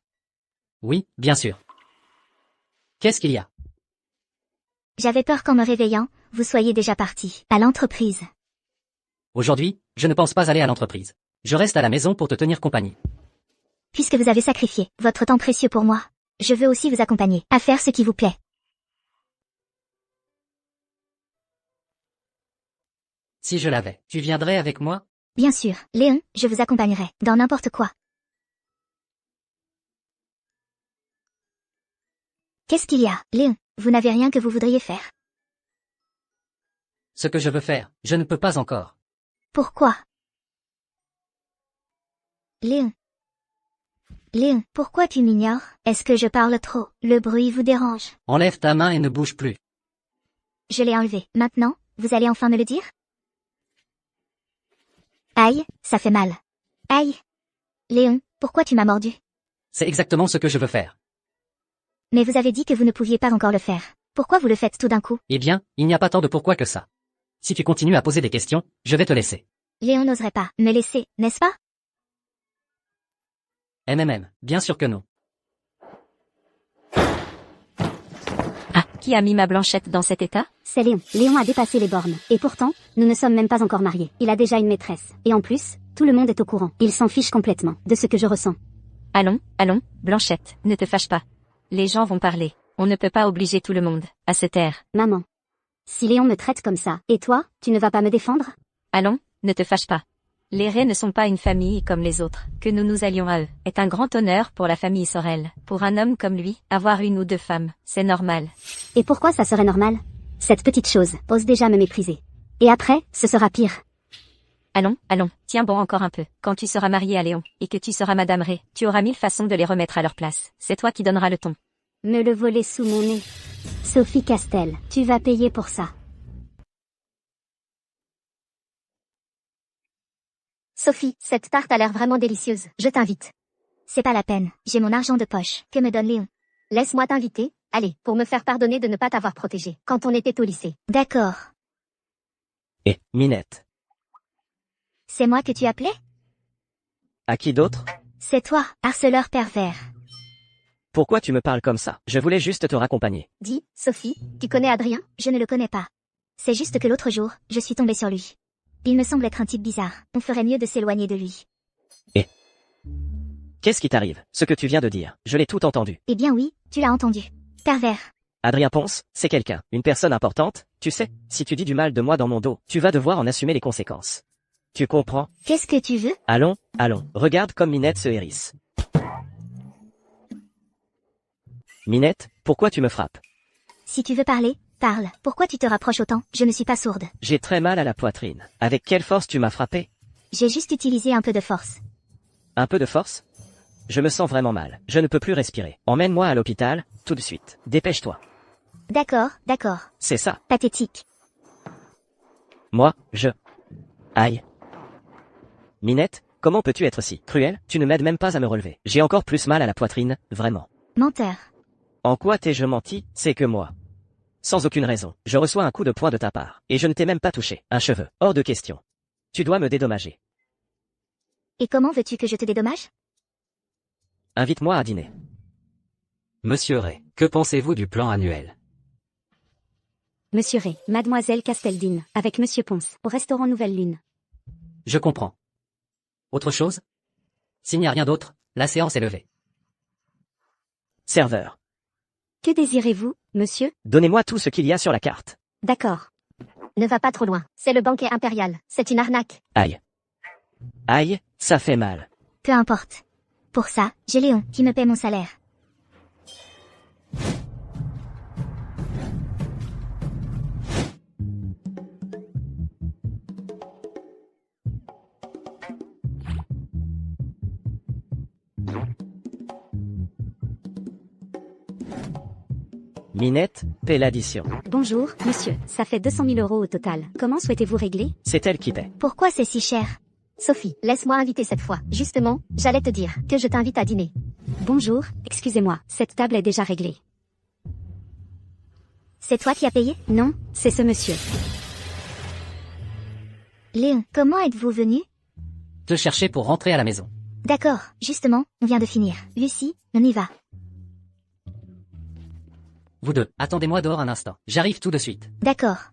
Oui, bien sûr. Qu'est-ce qu'il y a?
J'avais peur qu'en me réveillant, vous soyez déjà parti. À l'entreprise.
Aujourd'hui, je ne pense pas aller à l'entreprise. Je reste à la maison pour te tenir compagnie.
Puisque vous avez sacrifié votre temps précieux pour moi, je veux aussi vous accompagner à faire ce qui vous plaît.
Si je l'avais, tu viendrais avec moi?
Bien sûr, Léon, je vous accompagnerai, dans n'importe quoi. Qu'est-ce qu'il y a, Léon? Vous n'avez rien que vous voudriez faire?
Ce que je veux faire, je ne peux pas encore.
Pourquoi? Léon. Léon, pourquoi tu m'ignores? Est-ce que je parle trop? Le bruit vous dérange?
Enlève ta main et ne bouge plus.
Je l'ai enlevé. Maintenant, vous allez enfin me le dire? Aïe, ça fait mal. Aïe. Léon, pourquoi tu m'as mordu?
C'est exactement ce que je veux faire.
Mais vous avez dit que vous ne pouviez pas encore le faire. Pourquoi vous le faites tout d'un coup?
Eh bien, il n'y a pas tant de pourquoi que ça. Si tu continues à poser des questions, je vais te laisser.
Léon n'oserait pas me laisser, n'est-ce pas?
Bien sûr que non.
Ah, qui a mis ma Blanchette dans cet état?
C'est Léon. Léon a dépassé les bornes. Et pourtant, nous ne sommes même pas encore mariés. Il a déjà une maîtresse. Et en plus, tout le monde est au courant. Il s'en fiche complètement de ce que je ressens.
Allons, Blanchette, ne te fâche pas. Les gens vont parler. On ne peut pas obliger tout le monde à se taire.
Maman. Si Léon me traite comme ça, et toi, tu ne vas pas me défendre?
Allons, ne te fâche pas. Les Ray ne sont pas une famille comme les autres. Que nous nous allions à eux est un grand honneur pour la famille Sorel. Pour un homme comme lui, avoir une ou deux femmes, c'est normal.
Et pourquoi ça serait normal? Cette petite chose ose déjà me mépriser. Et après, ce sera pire.
Allons, allons, tiens bon encore un peu. Quand tu seras marié à Léon, et que tu seras Madame Ray, tu auras 1000 façons de les remettre à leur place. C'est toi qui donneras le ton.
Me le voler sous mon nez. Sophie Castel, tu vas payer pour ça.
Sophie, cette tarte a l'air vraiment délicieuse. Je t'invite. C'est pas la peine. J'ai mon argent de poche. Que me donne Léon? Laisse-moi t'inviter. Allez, pour me faire pardonner de ne pas t'avoir protégé quand on était au lycée. D'accord.
Et, Minette.
C'est moi que tu appelais?
À qui d'autre?
C'est toi, harceleur pervers.
Pourquoi tu me parles comme ça? Je voulais juste te raccompagner.
Dis, Sophie, tu connais Adrien? Je ne le connais pas. C'est juste que l'autre jour, je suis tombée sur lui. Il me semble être un type bizarre. On ferait mieux de s'éloigner de lui.
Et qu'est-ce qui t'arrive? Ce que tu viens de dire, je l'ai tout entendu.
Eh bien oui, tu l'as entendu. Pervers.
Adrien Ponce, c'est quelqu'un, une personne importante, tu sais, si tu dis du mal de moi dans mon dos, tu vas devoir en assumer les conséquences. Tu comprends?
Qu'est-ce que tu veux?
Allons, allons, regarde comme Minette se hérisse. Minette, pourquoi tu me frappes?
Si tu veux parler, parle. Pourquoi tu te rapproches autant? Je ne suis pas sourde.
J'ai très mal à la poitrine. Avec quelle force tu m'as frappé?
J'ai juste utilisé un peu de force.
Un peu de force? Je me sens vraiment mal. Je ne peux plus respirer. Emmène-moi à l'hôpital, tout de suite. Dépêche-toi.
D'accord, d'accord.
C'est ça.
Pathétique.
Moi, Aïe. Minette, comment peux-tu être si cruel? Tu ne m'aides même pas à me relever. J'ai encore plus mal à la poitrine, vraiment.
Menteur.
En quoi t'ai-je menti? C'est que moi. Sans aucune raison, je reçois un coup de poing de ta part. Et je ne t'ai même pas touché. Un cheveu. Hors de question. Tu dois me dédommager.
Et comment veux-tu que je te dédommage?
Invite-moi à dîner.
Monsieur Ray, que pensez-vous du plan annuel?
Monsieur Ray, Mademoiselle Casteldine, avec Monsieur Ponce, au restaurant Nouvelle Lune.
Je comprends. Autre chose? S'il n'y a rien d'autre, la séance est levée.
Serveur.
Que désirez-vous, monsieur?
Donnez-moi tout ce qu'il y a sur la carte.
D'accord.
Ne va pas trop loin. C'est le banquet impérial. C'est une arnaque.
Aïe. Aïe, ça fait mal.
Peu importe. Pour ça, j'ai Léon qui me paie mon salaire.
Minette, paie l'addition.
Bonjour, monsieur. Ça fait 200 000 € au total. Comment souhaitez-vous régler?
C'est elle qui paie.
Pourquoi c'est si cher? Sophie, laisse-moi inviter cette fois. Justement, j'allais te dire que je t'invite à dîner.
Bonjour, excusez-moi, cette table est déjà réglée.
C'est toi qui as payé?
Non, c'est ce monsieur.
Léon, comment êtes-vous venu?
Te chercher pour rentrer à la maison.
D'accord, justement, on vient de finir. Lucie, on y va.
Vous deux, attendez-moi dehors un instant. J'arrive tout de suite.
D'accord.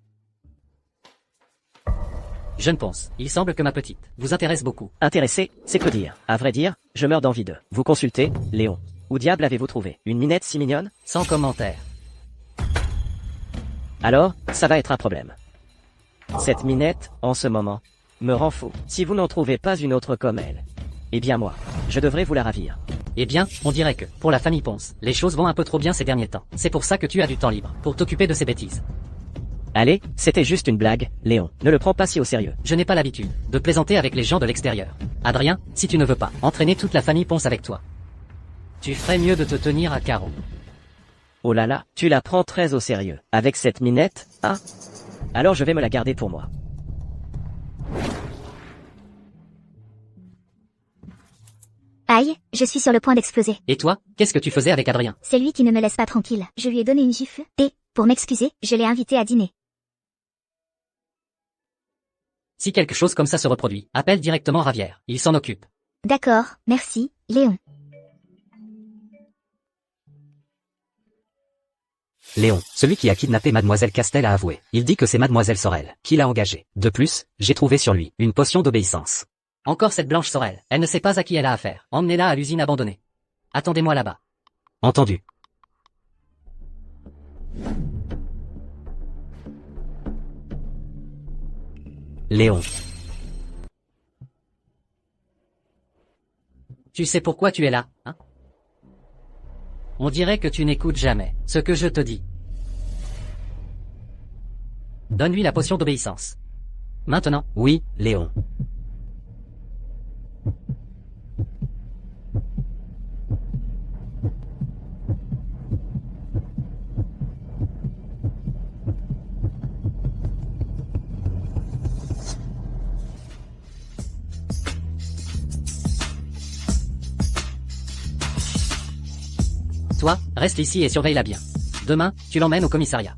Jeune Ponce, il semble que ma petite vous intéresse beaucoup.
Intéressé, c'est peu dire. À vrai dire, je meurs d'envie d'eux. Vous consultez, Léon. Où diable avez-vous trouvé? Une Minette si mignonne?
Sans commentaire.
Alors, ça va être un problème. Cette Minette, en ce moment, me rend fou. Si vous n'en trouvez pas une autre comme elle, eh bien moi, je devrais vous la ravir.
Eh bien, on dirait que, pour la famille Ponce, les choses vont un peu trop bien ces derniers temps. C'est pour ça que tu as du temps libre, pour t'occuper de ces bêtises.
Allez, c'était juste une blague, Léon. Ne le prends pas si au sérieux.
Je n'ai pas l'habitude de plaisanter avec les gens de l'extérieur. Adrien, si tu ne veux pas entraîner toute la famille Ponce avec toi, tu ferais mieux de te tenir à carreau.
Oh là là, tu la prends très au sérieux. Avec cette Minette, hein? Alors je vais me la garder pour moi.
Aïe, je suis sur le point d'exploser.
Et toi, qu'est-ce que tu faisais avec Adrien?
C'est lui qui ne me laisse pas tranquille. Je lui ai donné une gifle. Et, pour m'excuser, je l'ai invité à dîner.
Si quelque chose comme ça se reproduit, appelle directement Ravière. Il s'en occupe.
D'accord, merci, Léon.
Léon, celui qui a kidnappé Mademoiselle Castel a avoué. Il dit que c'est Mademoiselle Sorel qui l'a engagé. De plus, j'ai trouvé sur lui une potion d'obéissance.
Encore cette Blanche Sorel. Elle ne sait pas à qui elle a affaire. Emmenez-la à l'usine abandonnée. Attendez-moi là-bas.
Entendu. Léon.
Tu sais pourquoi tu es là, hein? On dirait que tu n'écoutes jamais ce que je te dis. Donne-lui la potion d'obéissance. Maintenant.
Oui, Léon.
Toi, reste ici et surveille-la bien. Demain, tu l'emmènes au commissariat.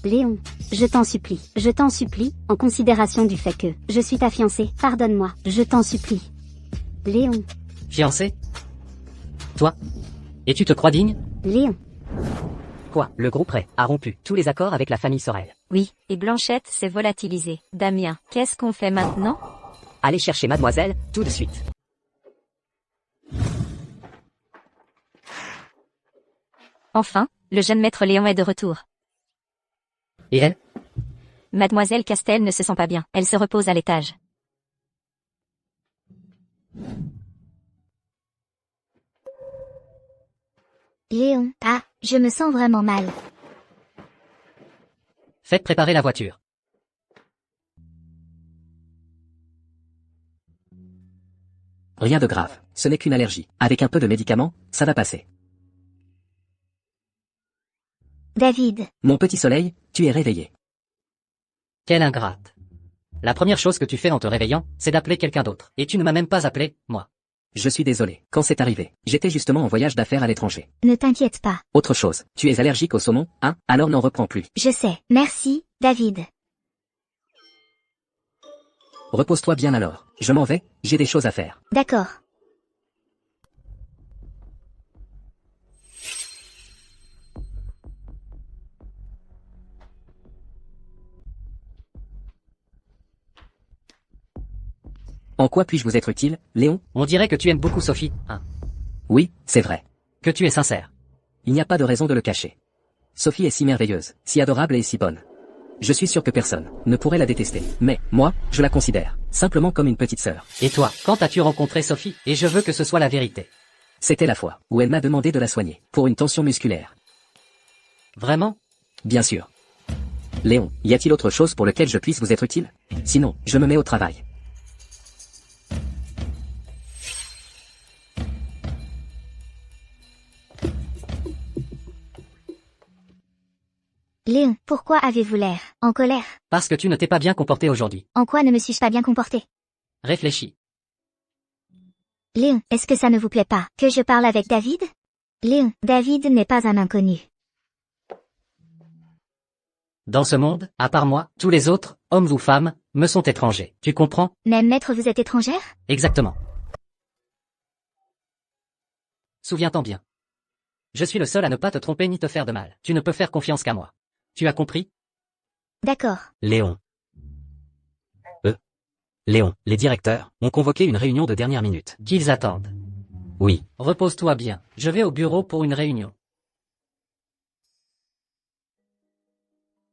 Léon, je t'en supplie, en considération du fait que je suis ta fiancée, pardonne-moi, je t'en supplie. Léon,
Fiancé? Toi? Et tu te crois digne?
Léon,
Quoi? Le groupe Ray a rompu tous les accords avec la famille Sorel.
Oui, et Blanchette s'est volatilisée. Damien, qu'est-ce qu'on fait maintenant?
Allez chercher mademoiselle, tout de suite.
Enfin, le jeune maître Léon est de retour.
Et elle?
Mademoiselle Castel ne se sent pas bien. Elle se repose à l'étage.
Léon, ah, je me sens vraiment mal.
Faites préparer la voiture.
Rien de grave, ce n'est qu'une allergie. Avec un peu de médicaments, ça va passer.
David,
Mon petit soleil, tu es réveillé.
Quelle ingrate. La première chose que tu fais en te réveillant, c'est d'appeler quelqu'un d'autre. Et tu ne m'as même pas appelé, moi.
Je suis désolé. Quand c'est arrivé, j'étais justement en voyage d'affaires à l'étranger.
ne t'inquiète pas.
Autre chose, tu es allergique au saumon, hein? Alors n'en reprends plus.
Je sais. Merci, David.
Repose-toi bien alors. Je m'en vais, j'ai des choses à faire.
D'accord.
En quoi puis-je vous être utile, Léon?
On dirait que tu aimes beaucoup Sophie, hein.
Oui, c'est vrai.
Que tu es sincère.
Il n'y a pas de raison de le cacher. Sophie est si merveilleuse, si adorable et si bonne. Je suis sûr que personne ne pourrait la détester. Mais, moi, je la considère simplement comme une petite sœur.
Et toi, quand as-tu rencontré Sophie? Et je veux que ce soit la vérité.
C'était la fois où elle m'a demandé de la soigner, pour une tension musculaire.
Vraiment?
Bien sûr. Léon, y a-t-il autre chose pour lequel je puisse vous être utile? Sinon, je me mets au travail.
Léon, pourquoi avez-vous l'air en colère?
Parce que tu ne t'es pas bien comporté aujourd'hui.
En quoi ne me suis-je pas bien comporté?
Réfléchis.
Léon, est-ce que ça ne vous plaît pas que je parle avec David? Léon, David n'est pas un inconnu.
Dans ce monde, à part moi, tous les autres, hommes ou femmes, me sont étrangers. Tu comprends?
Même maître, vous êtes étrangère?
Exactement. Souviens-t'en bien. Je suis le seul à ne pas te tromper ni te faire de mal. Tu ne peux faire confiance qu'à moi. Tu as compris?
D'accord.
Léon. Léon, les directeurs ont convoqué une réunion de dernière minute.
Qu'ils attendent.
Oui.
Repose-toi bien. Je vais au bureau pour une réunion.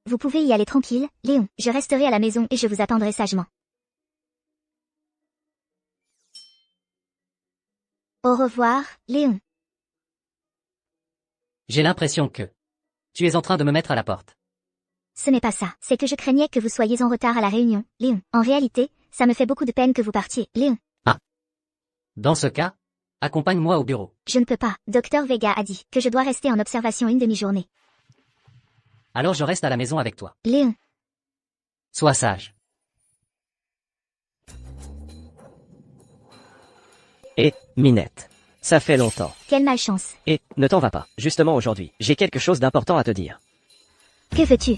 Vous pouvez y aller tranquille, Léon. Je resterai à la maison et je vous attendrai sagement. Au revoir, Léon.
J'ai l'impression que tu es en train de me mettre à la porte.
Ce n'est pas ça, c'est que je craignais que vous soyez en retard à la réunion, Léon. En réalité, ça me fait beaucoup de peine que vous partiez, Léon.
Dans ce cas, accompagne-moi au bureau.
Je ne peux pas. Docteur Vega a dit que je dois rester en observation une demi-journée.
Alors je reste à la maison avec toi.
Léon,
Sois sage.
Et, Minette. Ça fait longtemps.
quelle malchance.
Et, ne t'en va pas. Justement aujourd'hui, j'ai quelque chose d'important à te dire.
Que veux-tu?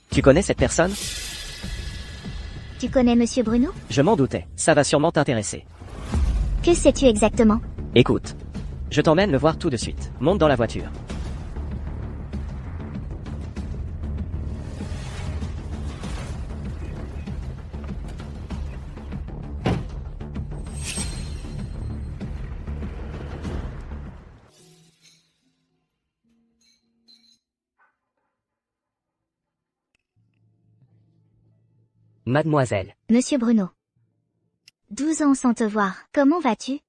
Tu connais cette personne?
Tu connais Monsieur Bruno?
Je m'en doutais. Ça va sûrement t'intéresser.
Que sais-tu exactement?
Écoute. Je t'emmène le voir tout de suite. Monte dans la voiture.
Mademoiselle.
Monsieur Bruno. 12 ans sans te voir. Comment vas-tu?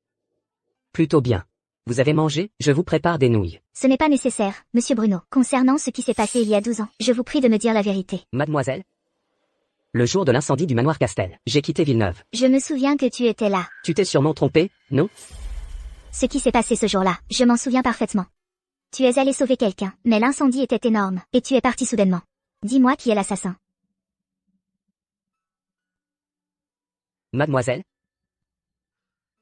Plutôt bien. Vous avez mangé? Je vous prépare des nouilles.
Ce n'est pas nécessaire, monsieur Bruno. Concernant ce qui s'est passé il y a 12 ans, je vous prie de me dire la vérité.
Mademoiselle? Le jour de l'incendie du manoir Castel, j'ai quitté Villeneuve.
Je me souviens que tu étais là.
Tu t'es sûrement trompé, non?
Ce qui s'est passé ce jour-là, je m'en souviens parfaitement. Tu es allé sauver quelqu'un, mais l'incendie était énorme, et tu es parti soudainement. Dis-moi qui est l'assassin.
Mademoiselle?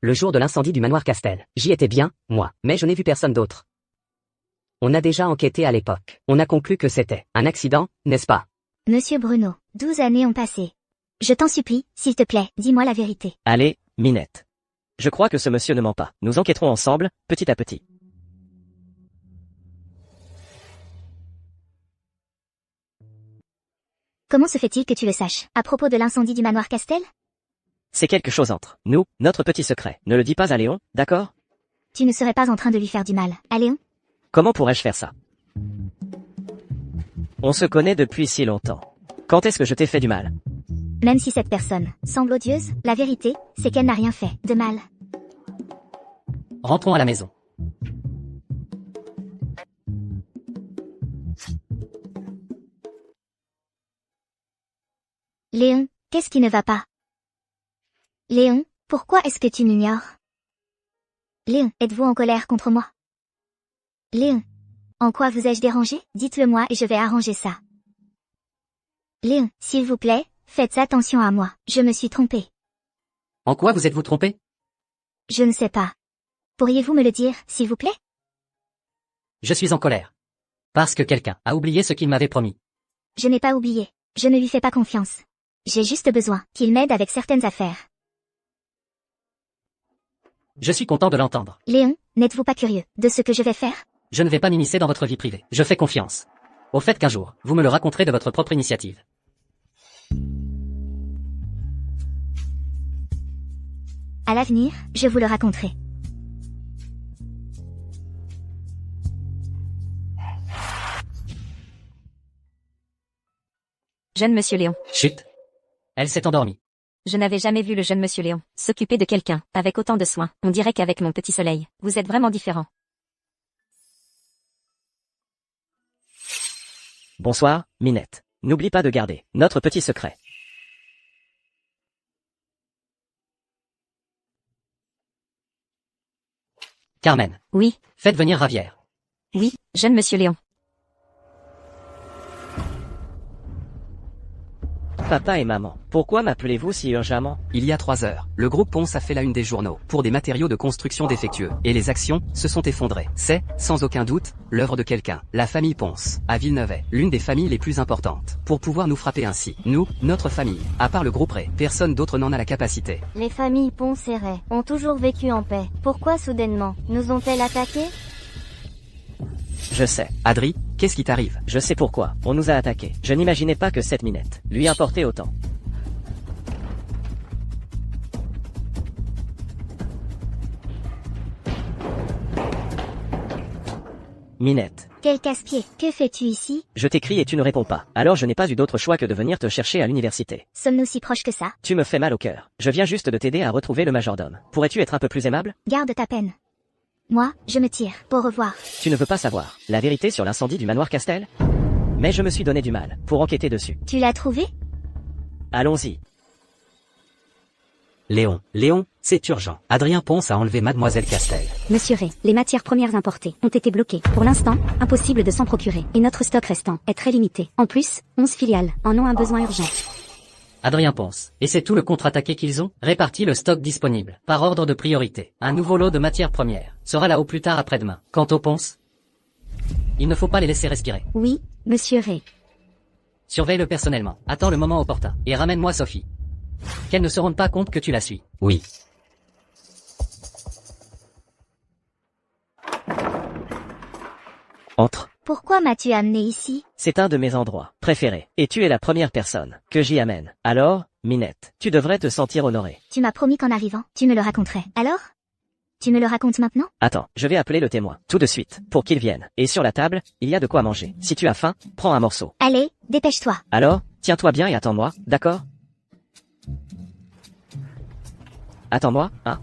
Le jour de l'incendie du manoir Castel, j'y étais bien, moi, mais je n'ai vu personne d'autre. On a déjà enquêté à l'époque. On a conclu que c'était un accident, n'est-ce pas?
Monsieur Bruno, 12 années ont passé. Je t'en supplie, s'il te plaît, dis-moi la vérité.
Allez, Minette. Je crois que ce monsieur ne ment pas. Nous enquêterons ensemble, petit à petit.
Comment se fait-il que tu le saches? À propos de l'incendie du manoir Castel?
C'est quelque chose entre nous, notre petit secret. Ne le dis pas à Léon, d'accord?
Tu ne serais pas en train de lui faire du mal, à Léon?
Comment pourrais-je faire ça? On se connaît depuis si longtemps. Quand est-ce que je t'ai fait du mal?
Même si cette personne semble odieuse, la vérité, c'est qu'elle n'a rien fait de mal.
Rentrons à la maison.
Léon, qu'est-ce qui ne va pas? Léon, pourquoi est-ce que tu m'ignores? Léon, êtes-vous en colère contre moi? Léon, en quoi vous ai-je dérangé? Dites-le-moi et je vais arranger ça. Léon, s'il vous plaît, faites attention à moi, je me suis trompée.
En quoi vous êtes-vous trompé?
Je ne sais pas. Pourriez-vous me le dire, s'il vous plaît?
Je suis en colère. Parce que quelqu'un a oublié ce qu'il m'avait promis.
Je n'ai pas oublié. Je ne lui fais pas confiance. J'ai juste besoin qu'il m'aide avec certaines affaires.
Je suis content de l'entendre.
Léon, n'êtes-vous pas curieux de ce que je vais faire?
Je ne vais pas m'immiscer dans votre vie privée. Je fais confiance. Au fait qu'un jour, vous me le raconterez de votre propre initiative.
À l'avenir, je vous le raconterai.
Jeune monsieur Léon.
Chut. Elle s'est endormie.
Je n'avais jamais vu le jeune monsieur Léon s'occuper de quelqu'un avec autant de soin. On dirait qu'avec mon petit soleil, vous êtes vraiment différent.
Bonsoir, Minette. N'oublie pas de garder notre petit secret.
Carmen.
Oui,
Faites venir Ravière.
oui, jeune monsieur Léon.
Papa et maman, pourquoi m'appelez-vous si urgemment?
Il y a 3 heures, le groupe Ponce a fait la une des journaux pour des matériaux de construction défectueux, et les actions se sont effondrées. C'est, sans aucun doute, l'œuvre de quelqu'un, la famille Ponce, à Villeneuve, l'une des familles les plus importantes, pour pouvoir nous frapper ainsi. Nous, notre famille, à part le groupe Ray, personne d'autre n'en a la capacité.
Les familles Ponce et Ray ont toujours vécu en paix. Pourquoi soudainement nous ont-elles attaqués?
Je sais.
Adri, qu'est-ce qui t'arrive?
Je sais pourquoi. On nous a attaqués. Je n'imaginais pas que cette Minette lui importait autant. Minette,
Quel casse-pied, que fais-tu ici?
je t'écris et tu ne réponds pas. Alors je n'ai pas eu d'autre choix que de venir te chercher à l'université.
Sommes-nous si proches que ça?
Tu me fais mal au cœur. Je viens juste de t'aider à retrouver le majordome. Pourrais-tu être un peu plus aimable?
Garde ta peine. Moi, je me tire. Au revoir.
Tu ne veux pas savoir la vérité sur l'incendie du manoir Castel? Mais je me suis donné du mal pour enquêter dessus.
Tu l'as trouvé?
Allons-y.
Léon, c'est urgent. Adrien Ponce a enlevé Mademoiselle Castel.
Monsieur Ray, les matières premières importées ont été bloquées. Pour l'instant, impossible de s'en procurer. Et notre stock restant est très limité. En plus, 11 filiales en ont un besoin urgent.
Adrien Ponce. Et c'est tout le contre-attaqué qu'ils ont? Réparti le stock disponible, par ordre de priorité. Un nouveau lot de matières premières sera là au plus tard après-demain. Quant aux Ponce, il ne faut pas les laisser respirer.
Oui, monsieur Ray.
Surveille-le personnellement. Attends le moment opportun. Et ramène-moi Sophie. Qu'elle ne se rende pas compte que tu la suis.
Oui.
Entre.
Pourquoi m'as-tu amené ici?
C'est un de mes endroits préférés. Et tu es la première personne que j'y amène. Alors, Minette, tu devrais te sentir honorée.
Tu m'as promis qu'en arrivant, tu me le raconterais. Alors? Tu me le racontes maintenant?
Attends, je vais appeler le témoin, tout de suite, pour qu'il vienne. Et sur la table, il y a de quoi manger. Si tu as faim, prends un morceau.
Allez, dépêche-toi.
Alors, tiens-toi bien et attends-moi, d'accord? Attends-moi, hein.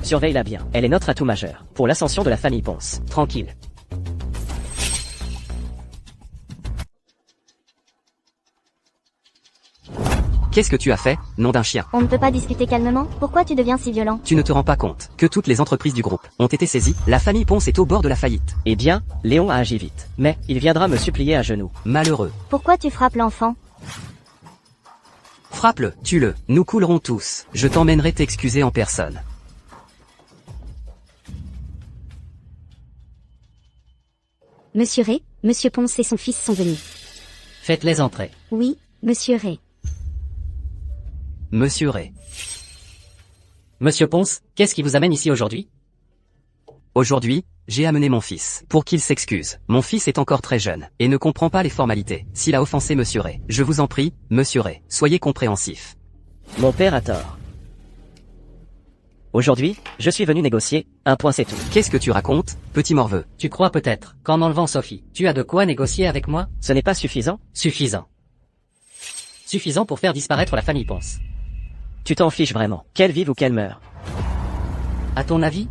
Surveille-la bien, elle est notre atout majeur, pour l'ascension de la famille Ponce.
Tranquille.
Qu'est-ce que tu as fait, nom d'un chien?
On ne peut pas discuter calmement? Pourquoi tu deviens si violent?
Tu ne te rends pas compte que toutes les entreprises du groupe ont été saisies, la famille Ponce est au bord de la faillite.
Eh bien, Léon a agi vite, mais il viendra me supplier à genoux.
Malheureux.
Pourquoi tu frappes l'enfant?
Frappe-le, tue-le, nous coulerons tous. Je t'emmènerai t'excuser en personne.
Monsieur Ray, Monsieur Ponce et son fils sont venus.
Faites-les entrer.
Oui, Monsieur Ray.
Monsieur Ray.
Monsieur Ponce, qu'est-ce qui vous amène ici aujourd'hui?
Aujourd'hui, j'ai amené mon fils, pour qu'il s'excuse. Mon fils est encore très jeune, et ne comprend pas les formalités. S'il a offensé Monsieur Ray, je vous en prie, Monsieur Ray, soyez compréhensif.
Mon père a tort. Aujourd'hui, je suis venu négocier, un point c'est tout.
Qu'est-ce que tu racontes, petit morveux?
Tu crois peut-être qu'en enlevant Sophie, tu as de quoi négocier avec moi?
Ce n'est pas suffisant?
Suffisant. Suffisant pour faire disparaître la famille Ponce.
Tu t'en fiches vraiment, qu'elle vive ou qu'elle meure.
À ton avis?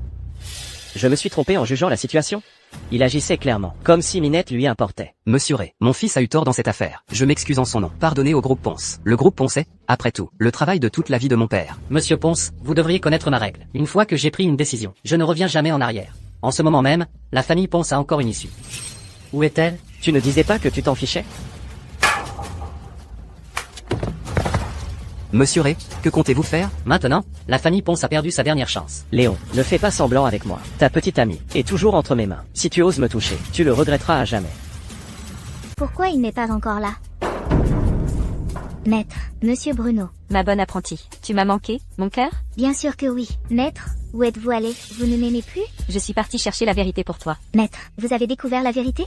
Je me suis trompé en jugeant la situation. Il agissait clairement, comme si Minette lui importait.
Monsieur Ray, mon fils a eu tort dans cette affaire. Je m'excuse en son nom. Pardonnez au groupe Ponce. Le groupe Ponce est, après tout, le travail de toute la vie de mon père.
Monsieur Ponce, vous devriez connaître ma règle. Une fois que j'ai pris une décision, je ne reviens jamais en arrière. En ce moment même, la famille Ponce a encore une issue. Où est-elle?
Tu ne disais pas que tu t'en fichais?
Monsieur Ray, que comptez-vous faire?
Maintenant, la famille Ponce a perdu sa dernière chance.
Léon, ne fais pas semblant avec moi. Ta petite amie est toujours entre mes mains. Si tu oses me toucher, tu le regretteras à jamais.
Pourquoi il n'est pas encore là? Maître, Monsieur Bruno.
Ma bonne apprentie, tu m'as manqué, mon cœur?
Bien sûr que oui. Maître, où êtes-vous allé? Vous ne m'aimez plus?
Je suis partie chercher la vérité pour toi.
Maître, vous avez découvert la vérité?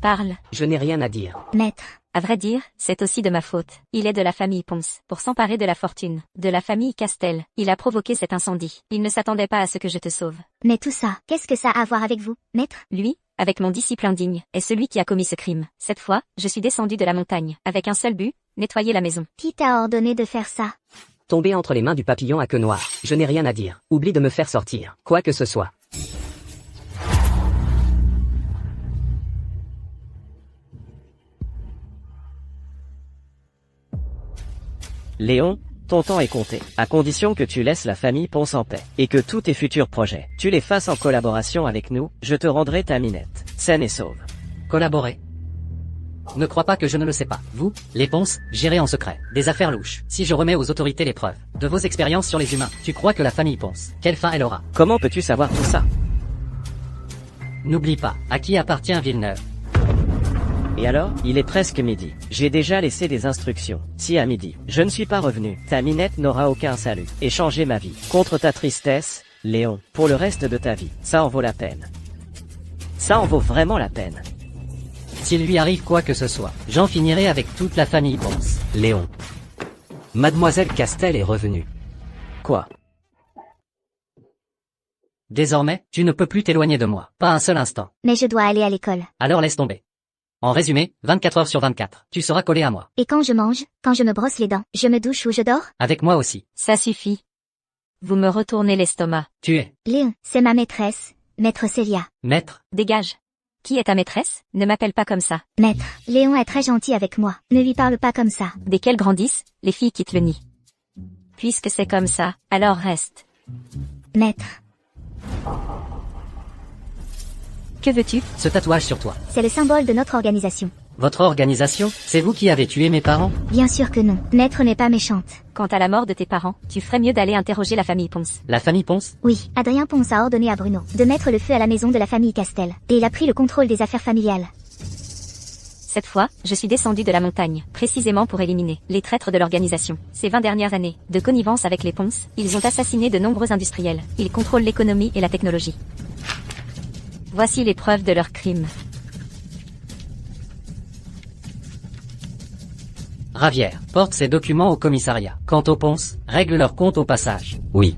Parle.
Je n'ai rien à dire.
Maître.
À vrai dire, c'est aussi de ma faute. Il est de la famille Ponce. Pour s'emparer de la fortune de la famille Castel, il a provoqué cet incendie. Il ne s'attendait pas à ce que je te sauve.
Mais tout ça, qu'est-ce que ça a à voir avec vous, maître?
Lui, avec mon disciple indigne, est celui qui a commis ce crime. Cette fois, je suis descendu de la montagne, avec un seul but, nettoyer la maison.
Qui t'a ordonné de faire ça?
Tombé entre les mains du papillon à queue noire. Je n'ai rien à dire. Oublie de me faire sortir. Quoi que ce soit.
Léon, ton temps est compté, à condition que tu laisses la famille Ponce en paix, et que tous tes futurs projets, tu les fasses en collaboration avec nous, je te rendrai ta Minette, saine et sauve.
Collaborer. Ne crois pas que je ne le sais pas. Vous, les Ponce, gérez en secret des affaires louches. Si je remets aux autorités les preuves de vos expériences sur les humains, tu crois que la famille Ponce, quelle fin elle aura?
Comment peux-tu savoir tout ça?
N'oublie pas, à qui appartient Villeneuve.
Et alors, il est presque midi. J'ai déjà laissé des instructions. Si à midi, je ne suis pas revenu, ta Minette n'aura aucun salut. Et changer ma vie. Contre ta tristesse, Léon, pour le reste de ta vie, ça en vaut la peine. Ça en vaut vraiment la peine.
S'il lui arrive quoi que ce soit, j'en finirai avec toute la famille Ponce.
Léon. Mademoiselle Castel est revenue.
Quoi?
Désormais, tu ne peux plus t'éloigner de moi. Pas un seul instant.
Mais je dois aller à l'école.
Alors laisse tomber. En résumé, 24 heures sur 24, tu seras collé à moi.
Et quand je mange, quand je me brosse les dents, je me douche ou je dors?
Avec moi aussi.
Ça suffit. Vous me retournez l'estomac.
Tu es.
Léon, c'est ma maîtresse, maître Célia.
Maître.
Dégage. Qui est ta maîtresse? Ne m'appelle pas comme ça.
Maître, Léon est très gentil avec moi. Ne lui parle pas comme ça.
Dès qu'elles grandissent, les filles quittent le nid. Puisque c'est comme ça, alors reste.
Maître.
Que veux-tu?
Ce tatouage sur toi.
C'est le symbole de notre organisation.
Votre organisation, c'est vous qui avez tué mes parents?
Bien sûr que non. Maître n'est pas méchante.
Quant à la mort de tes parents, tu ferais mieux d'aller interroger la famille Ponce.
La famille Ponce?
Oui, Adrien Ponce a ordonné à Bruno de mettre le feu à la maison de la famille Castel. Et il a pris le contrôle des affaires familiales.
Cette fois, je suis descendu de la montagne, précisément pour éliminer les traîtres de l'organisation. Ces 20 dernières années, de connivence avec les Ponce, ils ont assassiné de nombreux industriels. Ils contrôlent l'économie et la technologie. Voici les preuves de leurs crimes.
Ravière, porte ces documents au commissariat. Quant aux Ponce, règle leur compte au passage.
Oui.